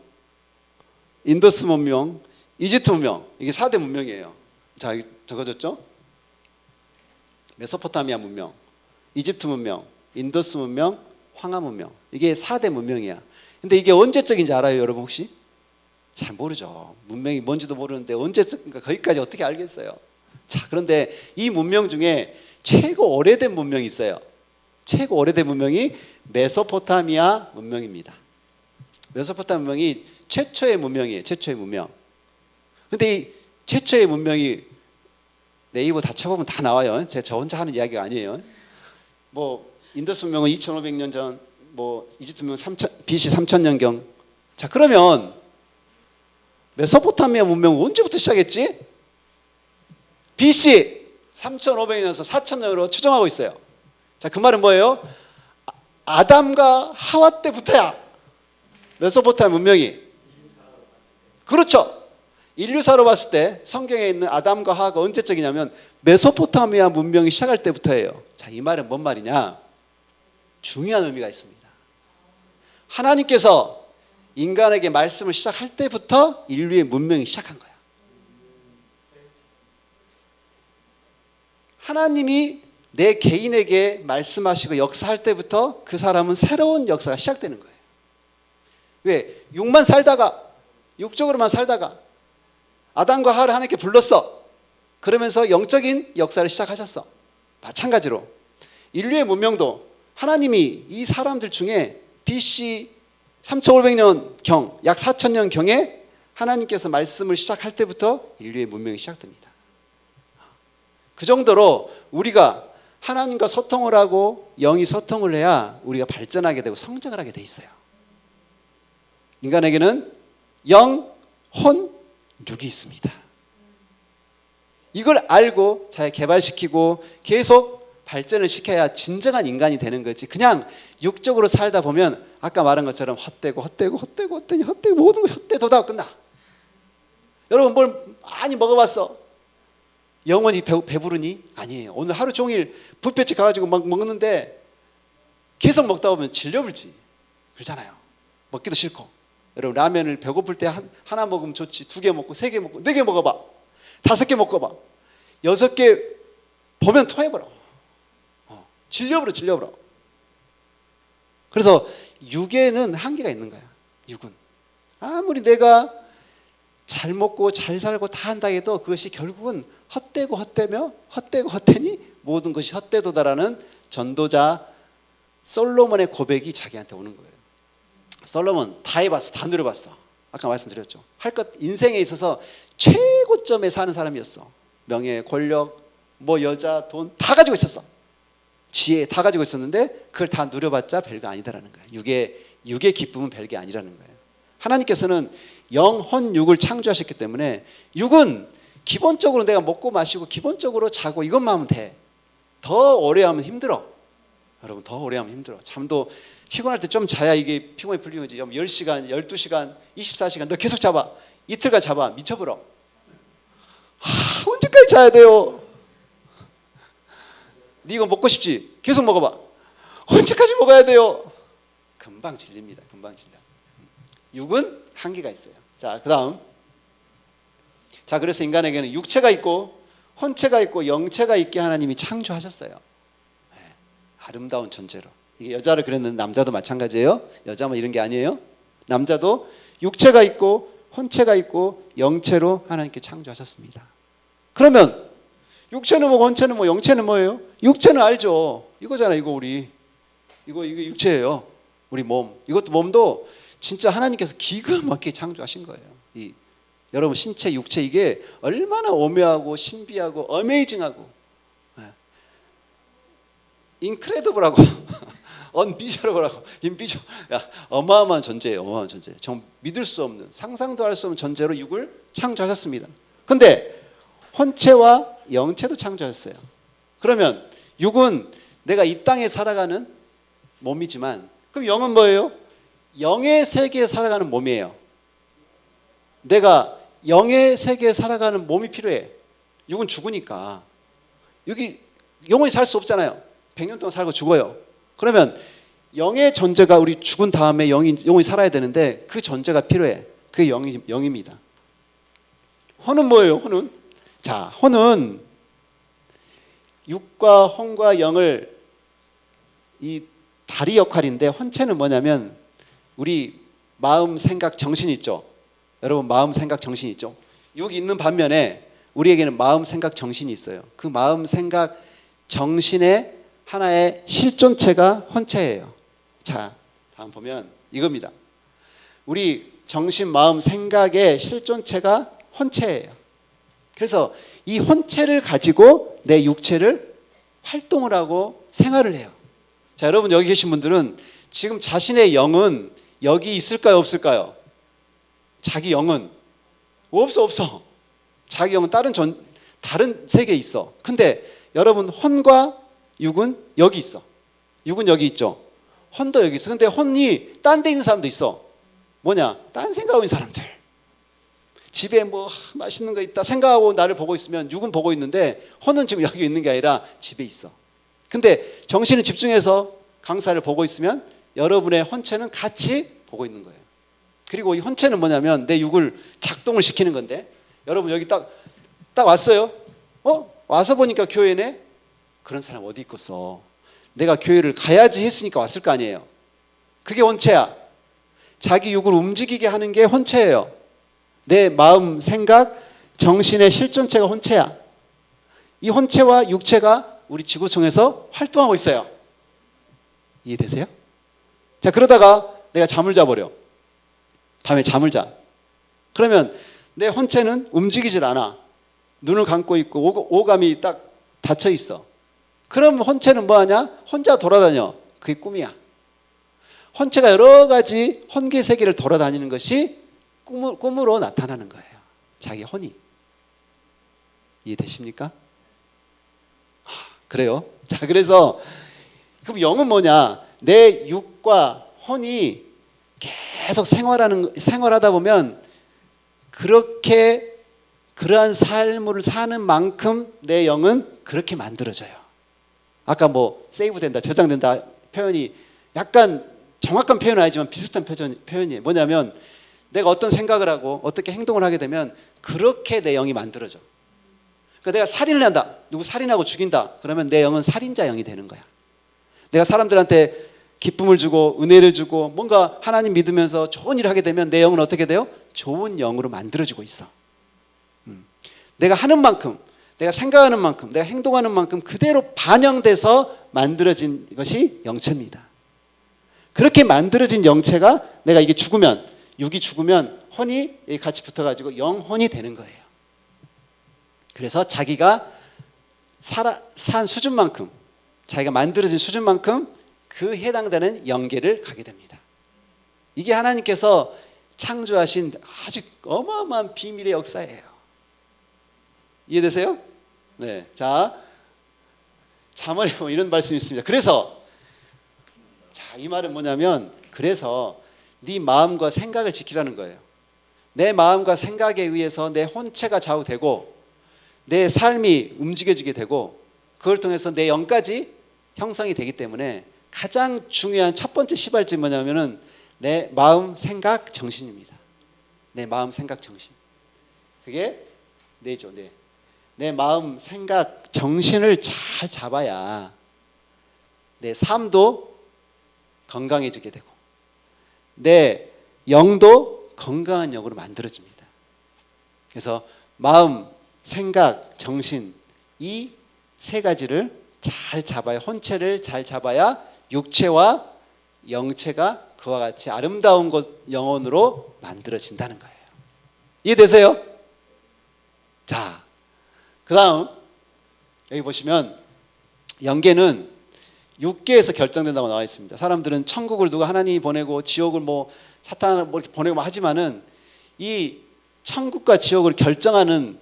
인더스 문명, 이집트 문명. 이게 4대 문명이에요. 자, 적어졌죠? 메소포타미아 문명, 이집트 문명, 인더스 문명, 황하 문명. 이게 4대 문명이야. 근데 이게 언제적인지 알아요, 여러분 혹시? 잘 모르죠. 문명이 뭔지도 모르는데 언제적인가 거기까지 어떻게 알겠어요? 자, 그런데 이 문명 중에 최고 오래된 문명이 있어요. 최고 오래된 문명이 메소포타미아 문명입니다. 메소포타미아 문명이 최초의 문명이에요. 최초의 문명. 근데 이 최초의 문명이 네이버 다 쳐보면 다 나와요. 제가 저 혼자 하는 이야기가 아니에요. 뭐 인더스 문명은 2,500년 전, 뭐 이집트 문명 BC 3,000년경. 자, 그러면 메소포타미아 문명은 언제부터 시작했지? BC 3,500년에서 4,000년으로 추정하고 있어요. 자, 그 말은 뭐예요? 아담과 하와 때부터야 메소포타미아 문명이. 그렇죠. 인류사로 봤을 때 성경에 있는 아담과 하와가 언제적이냐면 메소포타미아 문명이 시작할 때부터예요. 자, 이 말은 뭔 말이냐? 중요한 의미가 있습니다. 하나님께서 인간에게 말씀을 시작할 때부터 인류의 문명이 시작한 거야. 하나님이 내 개인에게 말씀하시고 역사할 때부터 그 사람은 새로운 역사가 시작되는 거예요. 왜? 육적으로만 살다가 아담과 하와를 하나님께 불렀어. 그러면서 영적인 역사를 시작하셨어. 마찬가지로 인류의 문명도 하나님이 이 사람들 중에 BC 3500년 약 4000년 경에 하나님께서 말씀을 시작할 때부터 인류의 문명이 시작됩니다. 그 정도로 우리가 하나님과 소통을 하고 영이 소통을 해야 우리가 발전하게 되고 성장을 하게 돼 있어요. 인간에게는 영, 혼, 육이 있습니다. 이걸 알고 잘 개발시키고 계속 발전을 시켜야 진정한 인간이 되는 거지. 그냥 육적으로 살다 보면 아까 말한 것처럼 헛되고 모든 거 헛되도다 끝나. 여러분 뭘 많이 먹어봤어? 영원히 배부르니? 아니에요. 오늘 하루 종일 뷔페집 가가지고 막 먹는데 계속 먹다 보면 질려불지. 그러잖아요. 먹기도 싫고. 여러분 라면을 배고플 때 하나 먹으면 좋지. 2개 먹고 3개 먹고 4개 먹어봐. 5개 먹어봐. 6개 보면 토해버려. 질려버려. 그래서 육에는 한계가 있는 거야. 육은 아무리 내가 잘 먹고 잘 살고 다 한다 해도 그것이 결국은 헛되고 헛되니 모든 것이 헛되도다라는 전도자 솔로몬의 고백이 자기한테 오는 거예요. 솔로몬 다 해봤어. 다 누려봤어. 아까 말씀드렸죠. 할 것 인생에 있어서 최고점에 사는 사람이었어. 명예, 권력, 여자, 돈 다 가지고 있었어. 지혜 다 가지고 있었는데 그걸 다 누려봤자 별거 아니다라는 거예요. 육의 기쁨은 별게 아니라는 거예요. 하나님께서는 영, 혼, 육을 창조하셨기 때문에 육은 기본적으로 내가 먹고 마시고 기본적으로 자고 이것만 하면 돼. 더 오래 하면 힘들어. 여러분 더 오래 하면 힘들어. 잠도 피곤할 때 좀 자야 이게 피곤이 풀리는 거지. 10시간, 12시간, 24시간 너 계속 잡아. 이틀간 잡아. 미쳐버려. 언제까지 자야 돼요? 네 이거 먹고 싶지? 계속 먹어봐. 언제까지 먹어야 돼요? 금방 질립니다. 금방 질려. 육은 한계가 있어요. 자, 그 다음. 자, 그래서 인간에게는 육체가 있고 혼체가 있고 영체가 있게 하나님이 창조하셨어요. 네, 아름다운 존재로. 이게 여자를 그랬는데 남자도 마찬가지예요. 여자만 이런 게 아니에요. 남자도 육체가 있고 혼체가 있고 영체로 하나님께 창조하셨습니다. 그러면 육체는 뭐고 혼체는 뭐 영체는 뭐예요? 육체는 알죠. 이거잖아. 이거 우리 이거 육체예요. 우리 몸. 이것도 몸도 진짜 하나님께서 기가 막히게 창조하신 거예요. 여러분 신체 육체 이게 얼마나 오묘하고 신비하고 어메이징하고 인크레디블하고 언비저러블하고 인비저 어마어마한 존재예요. 어마어마한 존재. 정말 믿을 수 없는 상상도 할 수 없는 존재로 육을 창조하셨습니다. 근데 혼체와 영체도 창조하셨어요. 그러면 육은 내가 이 땅에 살아가는 몸이지만 그럼 영은 뭐예요? 영의 세계에 살아가는 몸이에요. 내가 영의 세계에 살아가는 몸이 필요해. 육은 죽으니까. 육이 영원히 살 수 없잖아요. 100년 동안 살고 죽어요. 그러면 영의 존재가 우리 죽은 다음에 영원히 살아야 되는데 그 존재가 필요해. 그게 영입니다. 혼은 뭐예요? 혼은? 자, 혼은 육과 혼과 영을 이 다리 역할인데 혼체는 뭐냐면 우리 마음, 생각, 정신 있죠. 여러분 마음, 생각, 정신 있죠. 육이 있는 반면에 우리에게는 마음, 생각, 정신이 있어요. 그 마음, 생각, 정신의 하나의 실존체가 혼체예요. 자, 다음 보면 이겁니다. 우리 정신, 마음, 생각의 실존체가 혼체예요. 그래서 이 혼체를 가지고 내 육체를 활동을 하고 생활을 해요. 자, 여러분 여기 계신 분들은 지금 자신의 영은 여기 있을까요, 없을까요? 자기 영은 없어. 자기 영은 다른 세계에 있어. 근데 여러분 혼과 육은 여기 있어. 육은 여기 있죠. 혼도 여기 있어. 근데 혼이 딴 데 있는 사람도 있어. 뭐냐? 딴 생각하고 있는 사람들. 집에 뭐 맛있는 거 있다 생각하고 나를 보고 있으면 육은 보고 있는데 혼은 지금 여기 있는 게 아니라 집에 있어. 근데 정신을 집중해서 강사를 보고 있으면 여러분의 혼체는 같이 보고 있는 거예요. 그리고 이 혼체는 뭐냐면 내 육을 작동을 시키는 건데 여러분 여기 딱 왔어요. 와서 보니까 교회네. 그런 사람 어디 있겠어. 내가 교회를 가야지 했으니까 왔을 거 아니에요. 그게 혼체야. 자기 육을 움직이게 하는 게 혼체예요. 내 마음, 생각, 정신의 실존체가 혼체야. 이 혼체와 육체가 우리 지구촌에서 활동하고 있어요. 이해되세요? 자, 그러다가 내가 잠을 자버려. 밤에 잠을 자. 그러면 내 혼체는 움직이질 않아. 눈을 감고 있고 오감이 딱 닫혀 있어. 그럼 혼체는 뭐하냐? 혼자 돌아다녀. 그게 꿈이야. 혼체가 여러 가지 혼계 세계를 돌아다니는 것이 꿈으로 나타나는 거예요. 자기 혼이. 이해되십니까? 그래요. 자, 그래서 그럼 영은 뭐냐? 내 육과 혼이 계속 생활하다 보면 그러한 삶을 사는 만큼 내 영은 그렇게 만들어져요. 아까 뭐 세이브된다, 저장된다 표현이 약간 정확한 표현은 아니지만 비슷한 표현이에요. 뭐냐면 내가 어떤 생각을 하고 어떻게 행동을 하게 되면 그렇게 내 영이 만들어져. 그러니까 내가 살인을 한다. 누구 살인하고 죽인다. 그러면 내 영은 살인자 영이 되는 거야. 내가 사람들한테 기쁨을 주고 은혜를 주고 뭔가 하나님 믿으면서 좋은 일을 하게 되면 내 영은 어떻게 돼요? 좋은 영으로 만들어지고 있어. 내가 하는 만큼, 내가 생각하는 만큼, 내가 행동하는 만큼 그대로 반영돼서 만들어진 것이 영체입니다. 그렇게 만들어진 영체가 내가 이게 죽으면, 육이 죽으면 혼이 같이 붙어가지고 영혼이 되는 거예요. 그래서 자기가 산 수준만큼, 자기가 만들어진 수준만큼 그 해당되는 영계를 가게 됩니다. 이게 하나님께서 창조하신 아주 어마어마한 비밀의 역사예요. 이해되세요? 네. 자, 잠언에 보면 이런 말씀이 있습니다. 그래서 자, 이 말은 뭐냐면 그래서 네 마음과 생각을 지키라는 거예요. 내 마음과 생각에 의해서 내 혼체가 좌우되고 내 삶이 움직여지게 되고 그걸 통해서 내 영까지 형성이 되기 때문에 가장 중요한 첫 번째 시발점이 뭐냐면은 내 마음, 생각, 정신입니다. 내 마음, 생각, 정신. 그게 뇌죠, 뇌. 내 마음, 생각, 정신을 잘 잡아야 내 삶도 건강해지게 되고 내 영도 건강한 영으로 만들어집니다. 그래서 마음, 생각, 정신 이 세 가지를 잘 잡아야 혼체를 잘 잡아야 육체와 영체가 그와 같이 아름다운 영혼으로 만들어진다는 거예요. 이해되세요? 자, 그 다음 여기 보시면 영계는 육계에서 결정된다고 나와 있습니다. 사람들은 천국을 누가 하나님이 보내고 지옥을 뭐 사탄을 뭐 이렇게 보내고 하지만은 이 천국과 지옥을 결정하는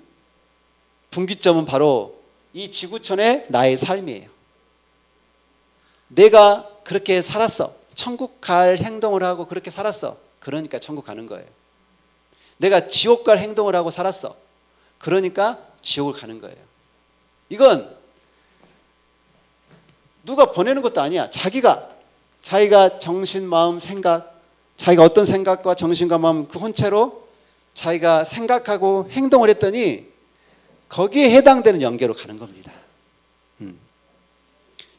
분기점은 바로 이 지구촌의 나의 삶이에요. 내가 그렇게 살았어. 천국 갈 행동을 하고 그렇게 살았어. 그러니까 천국 가는 거예요. 내가 지옥 갈 행동을 하고 살았어. 그러니까 지옥을 가는 거예요. 이건 누가 보내는 것도 아니야. 자기가 정신, 마음, 생각, 자기가 어떤 생각과 정신과 마음 그 혼체로 자기가 생각하고 행동을 했더니 거기에 해당되는 영계로 가는 겁니다.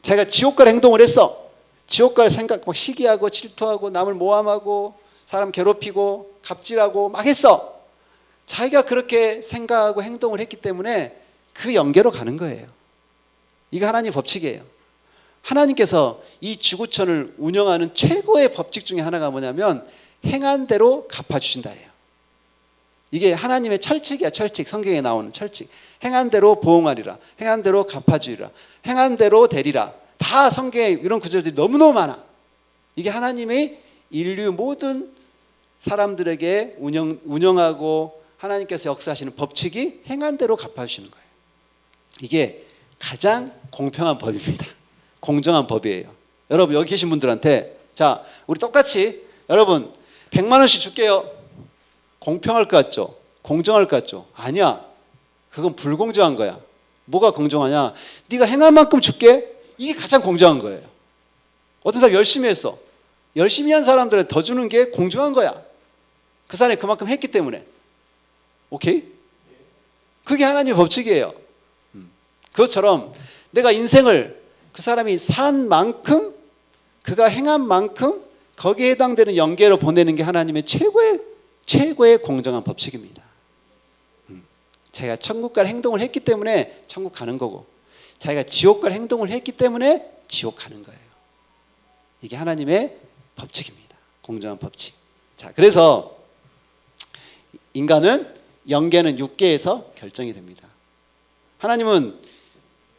자기가 지옥 갈 행동을 했어. 지옥 갈 생각 막 시기하고 질투하고 남을 모함하고 사람 괴롭히고 갑질하고 막 했어. 자기가 그렇게 생각하고 행동을 했기 때문에 그 영계로 가는 거예요. 이거 하나님 법칙이에요. 하나님께서 이 지구촌을 운영하는 최고의 법칙 중에 하나가 뭐냐면 행한 대로 갚아주신다예요. 이게 하나님의 철칙이야. 철칙. 성경에 나오는 철칙. 행한 대로 보응하리라. 행한 대로 갚아주리라. 행한 대로 되리라. 다 성경에 이런 구절들이 너무너무 많아. 이게 하나님의 인류 모든 사람들에게 운영하고 하나님께서 역사하시는 법칙이 행한 대로 갚아주시는 거예요. 이게 가장 공평한 법입니다. 공정한 법이에요. 여러분 여기 계신 분들한테 자 우리 똑같이 여러분 100만 원씩 줄게요. 공평할 것 같죠? 공정할 것 같죠? 아니야. 그건 불공정한 거야. 뭐가 공정하냐? 네가 행한 만큼 줄게. 이게 가장 공정한 거예요. 어떤 사람 열심히 했어. 열심히 한 사람들은 더 주는 게 공정한 거야. 그 사람이 그만큼 했기 때문에. 오케이? 그게 하나님의 법칙이에요. 그것처럼 내가 인생을 그 사람이 산 만큼 그가 행한 만큼 거기에 해당되는 영계로 보내는 게 하나님의 최고의 공정한 법칙입니다. 자기가 천국 갈 행동을 했기 때문에 천국 가는 거고 자기가 지옥 갈 행동을 했기 때문에 지옥 가는 거예요. 이게 하나님의 법칙입니다. 공정한 법칙. 자, 그래서 인간은 영계는 육계에서 결정이 됩니다. 하나님은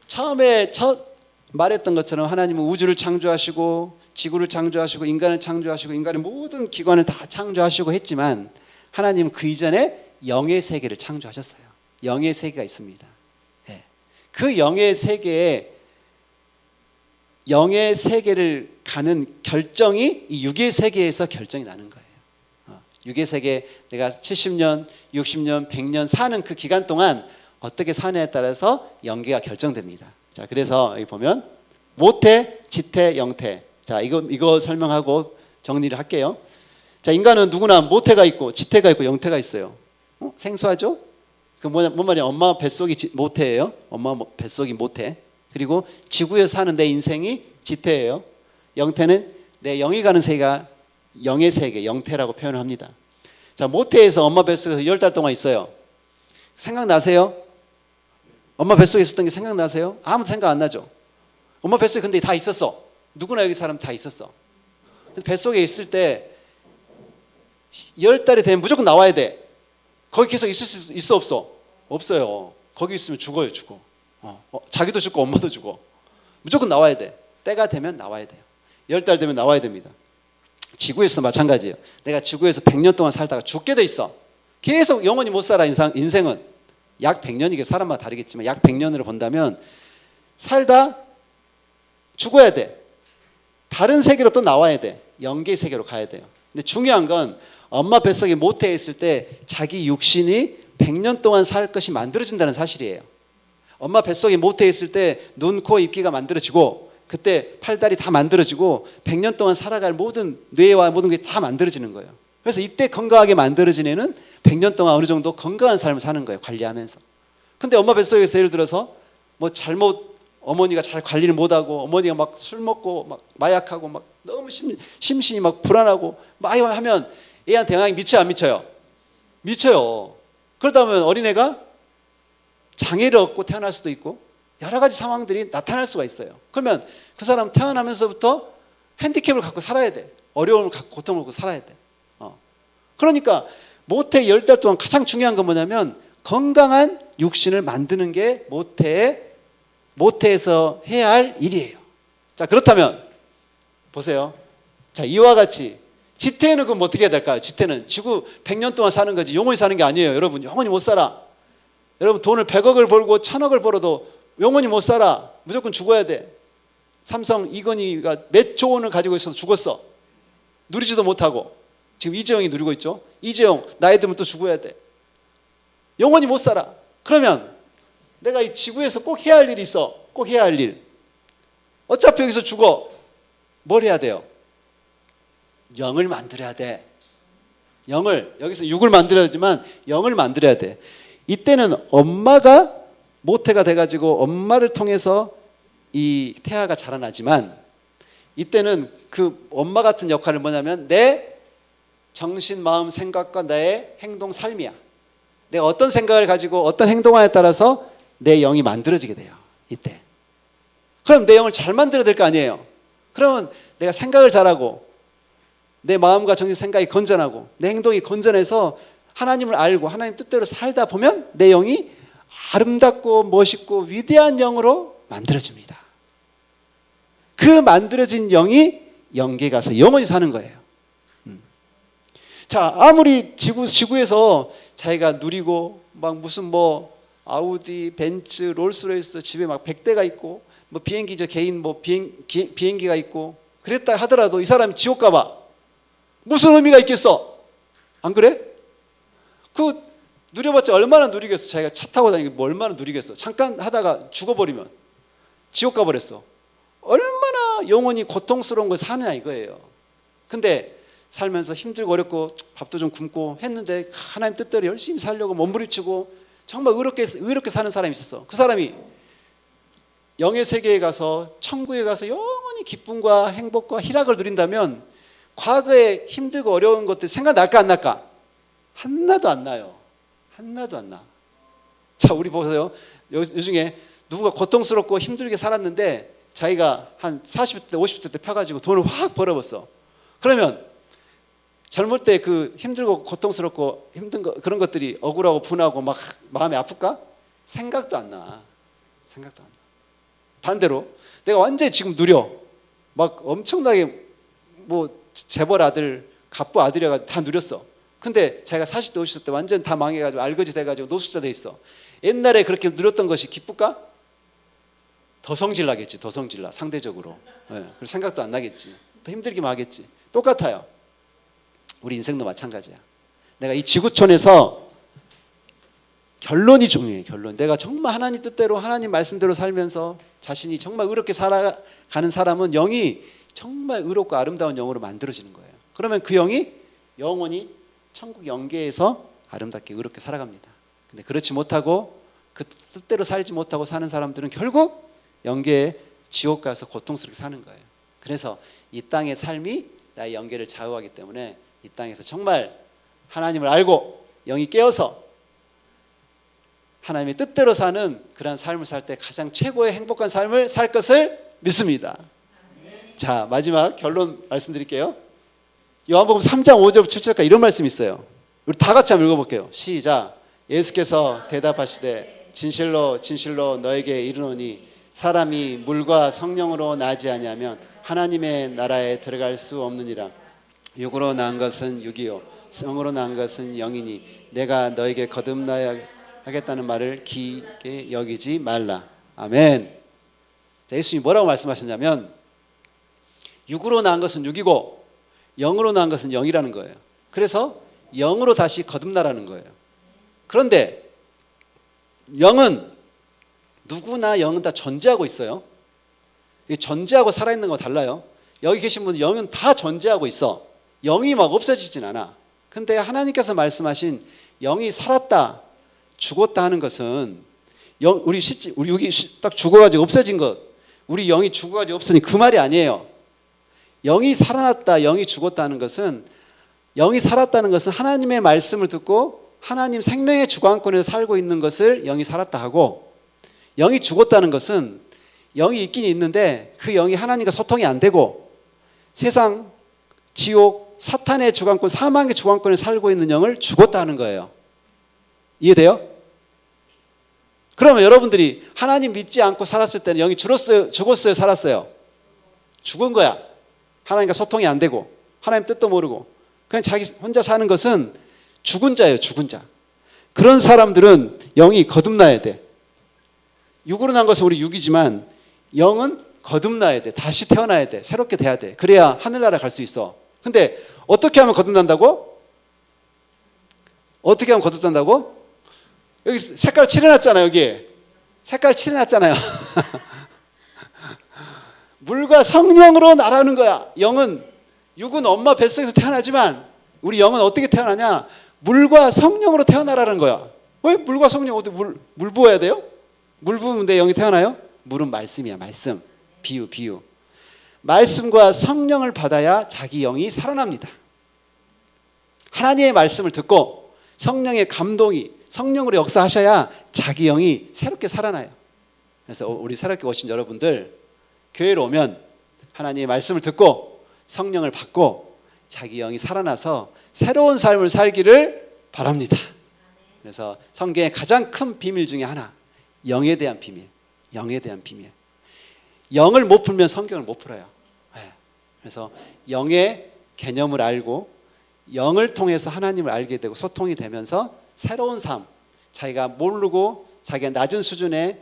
처음에 말했던 것처럼 하나님은 우주를 창조하시고 지구를 창조하시고 인간을 창조하시고 인간의 모든 기관을 다 창조하시고 했지만 하나님은 그 이전에 영의 세계를 창조하셨어요. 영의 세계가 있습니다. 네. 그 영의 세계를 가는 결정이 이 육의 세계에서 결정이 나는 거예요. 육의 세계 내가 70년, 60년, 100년 사는 그 기간 동안 어떻게 사느냐에 따라서 영계가 결정됩니다. 자, 그래서 여기 보면 모태, 지태, 영태. 자, 이거 설명하고 정리를 할게요. 자, 인간은 누구나 모태가 있고 지태가 있고 영태가 있어요. 생소하죠? 그 뭔 말이야? 엄마 뱃속이 모태예요. 엄마 뱃속이 모태. 그리고 지구에서 사는 내 인생이 지태예요. 영태는 내 영이 가는 세계가 영의 세계, 영태라고 표현을 합니다. 자, 모태에서 엄마 뱃속에서 10달 동안 있어요. 생각나세요? 엄마 뱃속에 있었던 게 생각나세요? 아무도 생각 안 나죠? 엄마 뱃속에 근데 다 있었어. 누구나 여기 사람 다 있었어. 뱃속에 있을 때 10달이 되면 무조건 나와야 돼. 거기 계속 있을 수 있어 없어? 없어요. 거기 있으면 죽어요. 죽어. 자기도 죽고 엄마도 죽어. 무조건 나와야 돼. 때가 되면 나와야 돼요. 10달 되면 나와야 됩니다. 지구에서도 마찬가지예요. 내가 지구에서 100년 동안 살다가 죽게 돼 있어. 계속 영원히 못 살아. 인생은 약 100년이겠죠. 사람마다 다르겠지만 약 100년으로 본다면 살다 죽어야 돼. 다른 세계로 또 나와야 돼. 영계 세계로 가야 돼요. 근데 중요한 건 엄마 뱃속에 모태에 있을 때 자기 육신이 100년 동안 살 것이 만들어진다는 사실이에요. 엄마 뱃속에 모태에 있을 때 눈, 코, 입기가 만들어지고 그때 팔다리 다 만들어지고 100년 동안 살아갈 모든 뇌와 모든 게 다 만들어지는 거예요. 그래서 이때 건강하게 만들어진 애는 100년 동안 어느 정도 건강한 삶을 사는 거예요. 관리하면서. 근데 엄마 뱃속에서 예를 들어서 뭐 잘못 어머니가 잘 관리를 못하고 어머니가 막 술 먹고 막 마약하고 막 너무 심신이 막 불안하고 막 하면 애한테 영향이 미쳐요 안 미쳐요? 미쳐요. 그러다 보면 어린애가 장애를 얻고 태어날 수도 있고 여러 가지 상황들이 나타날 수가 있어요. 그러면 그 사람 태어나면서부터 핸디캡을 갖고 살아야 돼. 어려움을 갖고 고통을 갖고 살아야 돼. 그러니까 모태 10달 동안 가장 중요한 건 뭐냐면 건강한 육신을 만드는 게 모태에서 해야 할 일이에요. 자, 그렇다면 보세요. 자, 이와 같이 지태는 그럼 어떻게 해야 될까요? 지태는 지구 100년 동안 사는 거지 영원히 사는 게 아니에요. 여러분 영원히 못 살아. 여러분 돈을 100억을 벌고 1000억을 벌어도 영원히 못 살아. 무조건 죽어야 돼. 삼성 이건희가 몇 조 원을 가지고 있어서 죽었어. 누리지도 못하고. 지금 이재용이 누리고 있죠. 이재용 나이 들면 또 죽어야 돼. 영원히 못 살아. 그러면 내가 이 지구에서 꼭 해야 할 일이 있어. 꼭 해야 할 일. 어차피 여기서 죽어. 뭘 해야 돼요? 영을 만들어야 돼. 영을, 여기서 육을 만들어야 되지만 영을 만들어야 돼. 이때는 엄마가 모태가 돼가지고 엄마를 통해서 이 태아가 자라나지만 이때는 그 엄마 같은 역할은 뭐냐면 내 정신, 마음, 생각과 나의 행동, 삶이야. 내가 어떤 생각을 가지고 어떤 행동하에 따라서 내 영이 만들어지게 돼요. 이때. 그럼 내 영을 잘 만들어야 될 거 아니에요. 그러면 내가 생각을 잘하고 내 마음과 정신, 생각이 건전하고 내 행동이 건전해서 하나님을 알고 하나님 뜻대로 살다 보면 내 영이 아름답고 멋있고 위대한 영으로 만들어집니다. 그 만들어진 영이 영계 가서 영원히 사는 거예요. 자, 아무리 지구에서 자기가 누리고 막 무슨 뭐 아우디, 벤츠, 롤스로이스 집에 막 100대가 있고 뭐 비행기 개인 뭐 비행기가 있고 그랬다 하더라도 이 사람이 지옥 가봐. 무슨 의미가 있겠어? 안 그래? 그 누려봤자 얼마나 누리겠어? 자기가 차 타고 다니고 뭐 얼마나 누리겠어? 잠깐 하다가 죽어버리면 지옥 가버렸어. 얼마나 영원히 고통스러운 걸 사느냐 이거예요. 근데 살면서 힘들고 어렵고 밥도 좀 굶고 했는데 하나님 뜻대로 열심히 살려고 몸부림치고 정말 의롭게 사는 사람이 있었어. 그 사람이 영의 세계에 가서 천국에 가서 영원히 기쁨과 행복과 희락을 누린다면 과거에 힘들고 어려운 것들 생각날까 안 날까? 하나도 안 나요. 하나도 안 나. 자, 우리 보세요. 요즘에 누군가 고통스럽고 힘들게 살았는데 자기가 한 40대 50대 때 펴가지고 돈을 확 벌어봤어. 그러면 젊을 때 그 힘들고 고통스럽고 힘든 거 그런 것들이 억울하고 분하고 막 마음이 아플까? 생각도 안 나. 생각도 안 나. 반대로 내가 완전히 지금 누려. 막 엄청나게 뭐 재벌 아들, 갑부 아들이가 다 누렸어. 근데 자기가 40대 50대 때 완전 다 망해가지고 알거지 돼가지고 노숙자 돼 있어. 옛날에 그렇게 누렸던 것이 기쁠까? 더 성질 나겠지. 더 성질 나. 상대적으로. 네. 그래서 생각도 안 나겠지. 더 힘들기만 하겠지. 똑같아요. 우리 인생도 마찬가지야. 내가 이 지구촌에서 결론이 중요해. 결론. 내가 정말 하나님 뜻대로 하나님 말씀대로 살면서 자신이 정말 의롭게 살아가는 사람은 영이 정말 의롭고 아름다운 영으로 만들어지는 거예요. 그러면 그 영이 영원히 천국 영계에서 아름답게 의롭게 살아갑니다. 근데 그렇지 못하고 그 뜻대로 살지 못하고 사는 사람들은 결국 영계에 지옥 가서 고통스럽게 사는 거예요. 그래서 이 땅의 삶이 나의 영계를 좌우하기 때문에 이 땅에서 정말 하나님을 알고 영이 깨어서 하나님의 뜻대로 사는 그런 삶을 살 때 가장 최고의 행복한 삶을 살 것을 믿습니다. 자, 마지막 결론 말씀드릴게요. 요한복음 3장 5절 7절까지 이런 말씀이 있어요. 우리 다 같이 한번 읽어볼게요. 시작. 예수께서 대답하시되 진실로 진실로 너에게 이르노니 사람이 물과 성령으로 나지 아니하면 하나님의 나라에 들어갈 수 없느니라. 육으로 난 것은 육이요 성으로 난 것은 영이니 내가 너에게 거듭나야 하겠다는 말을 기게 여기지 말라. 아멘. 자, 예수님이 뭐라고 말씀하셨냐면 육으로 난 것은 육이고 영으로 난 것은 영이라는 거예요. 그래서 영으로 다시 거듭나라는 거예요. 그런데 영은 누구나 영은 다 존재하고 있어요. 존재하고 살아있는 거 달라요. 여기 계신 분은 영은 다 존재하고 있어. 영이 막 없어지진 않아. 근데 하나님께서 말씀하신 영이 살았다 죽었다 하는 것은 우리 여기 딱 죽어가지고 없어진 것, 우리 영이 죽어가지고 없으니 그 말이 아니에요. 영이 살아났다, 영이 죽었다 하는 것은, 영이 살았다는 것은 하나님의 말씀을 듣고 하나님 생명의 주관권에서 살고 있는 것을 영이 살았다 하고, 영이 죽었다는 것은 영이 있긴 있는데 그 영이 하나님과 소통이 안 되고 세상, 지옥, 사탄의 주관권, 사망의 주관권에 살고 있는 영을 죽었다 하는 거예요. 이해돼요? 그러면 여러분들이 하나님 믿지 않고 살았을 때는 영이 죽었어요, 살았어요? 죽은 거야. 하나님과 소통이 안 되고 하나님 뜻도 모르고 그냥 자기 혼자 사는 것은 죽은 자예요, 죽은 자. 그런 사람들은 영이 거듭나야 돼. 육으로 난 것은 우리 육이지만 영은 거듭나야 돼. 다시 태어나야 돼. 새롭게 돼야 돼. 그래야 하늘나라 갈 수 있어. 근데 어떻게 하면 거듭난다고? 어떻게 하면 거듭난다고? 여기 색깔 칠해놨잖아요. 여기 색깔 칠해놨잖아요. 물과 성령으로 나라는 거야. 영은, 육은 엄마 뱃속에서 태어나지만 우리 영은 어떻게 태어나냐? 물과 성령으로 태어나라는 거야. 왜 물과 성령? 어떻게 물 부어야 돼요? 물 부으면 내 영이 태어나요? 물은 말씀이야. 말씀. 비유. 말씀과 성령을 받아야 자기 영이 살아납니다. 하나님의 말씀을 듣고 성령의 감동이, 성령으로 역사하셔야 자기 영이 새롭게 살아나요. 그래서 우리 새롭게 오신 여러분들, 교회로 오면 하나님의 말씀을 듣고 성령을 받고 자기 영이 살아나서 새로운 삶을 살기를 바랍니다. 그래서 성경의 가장 큰 비밀 중에 하나, 영에 대한 비밀. 영에 대한 비밀. 영을 못 풀면 성경을 못 풀어요. 그래서 영의 개념을 알고 영을 통해서 하나님을 알게 되고 소통이 되면서 새로운 삶, 자기가 모르고 자기가 낮은 수준의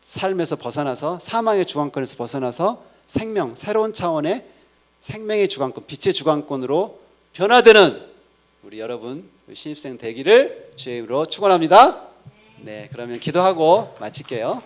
삶에서 벗어나서 사망의 주관권에서 벗어나서 생명, 새로운 차원의 생명의 주관권, 빛의 주관권으로 변화되는 우리 여러분 신입생 되기를 주의 이름으로 축원합니다. 네, 그러면 기도하고 마칠게요.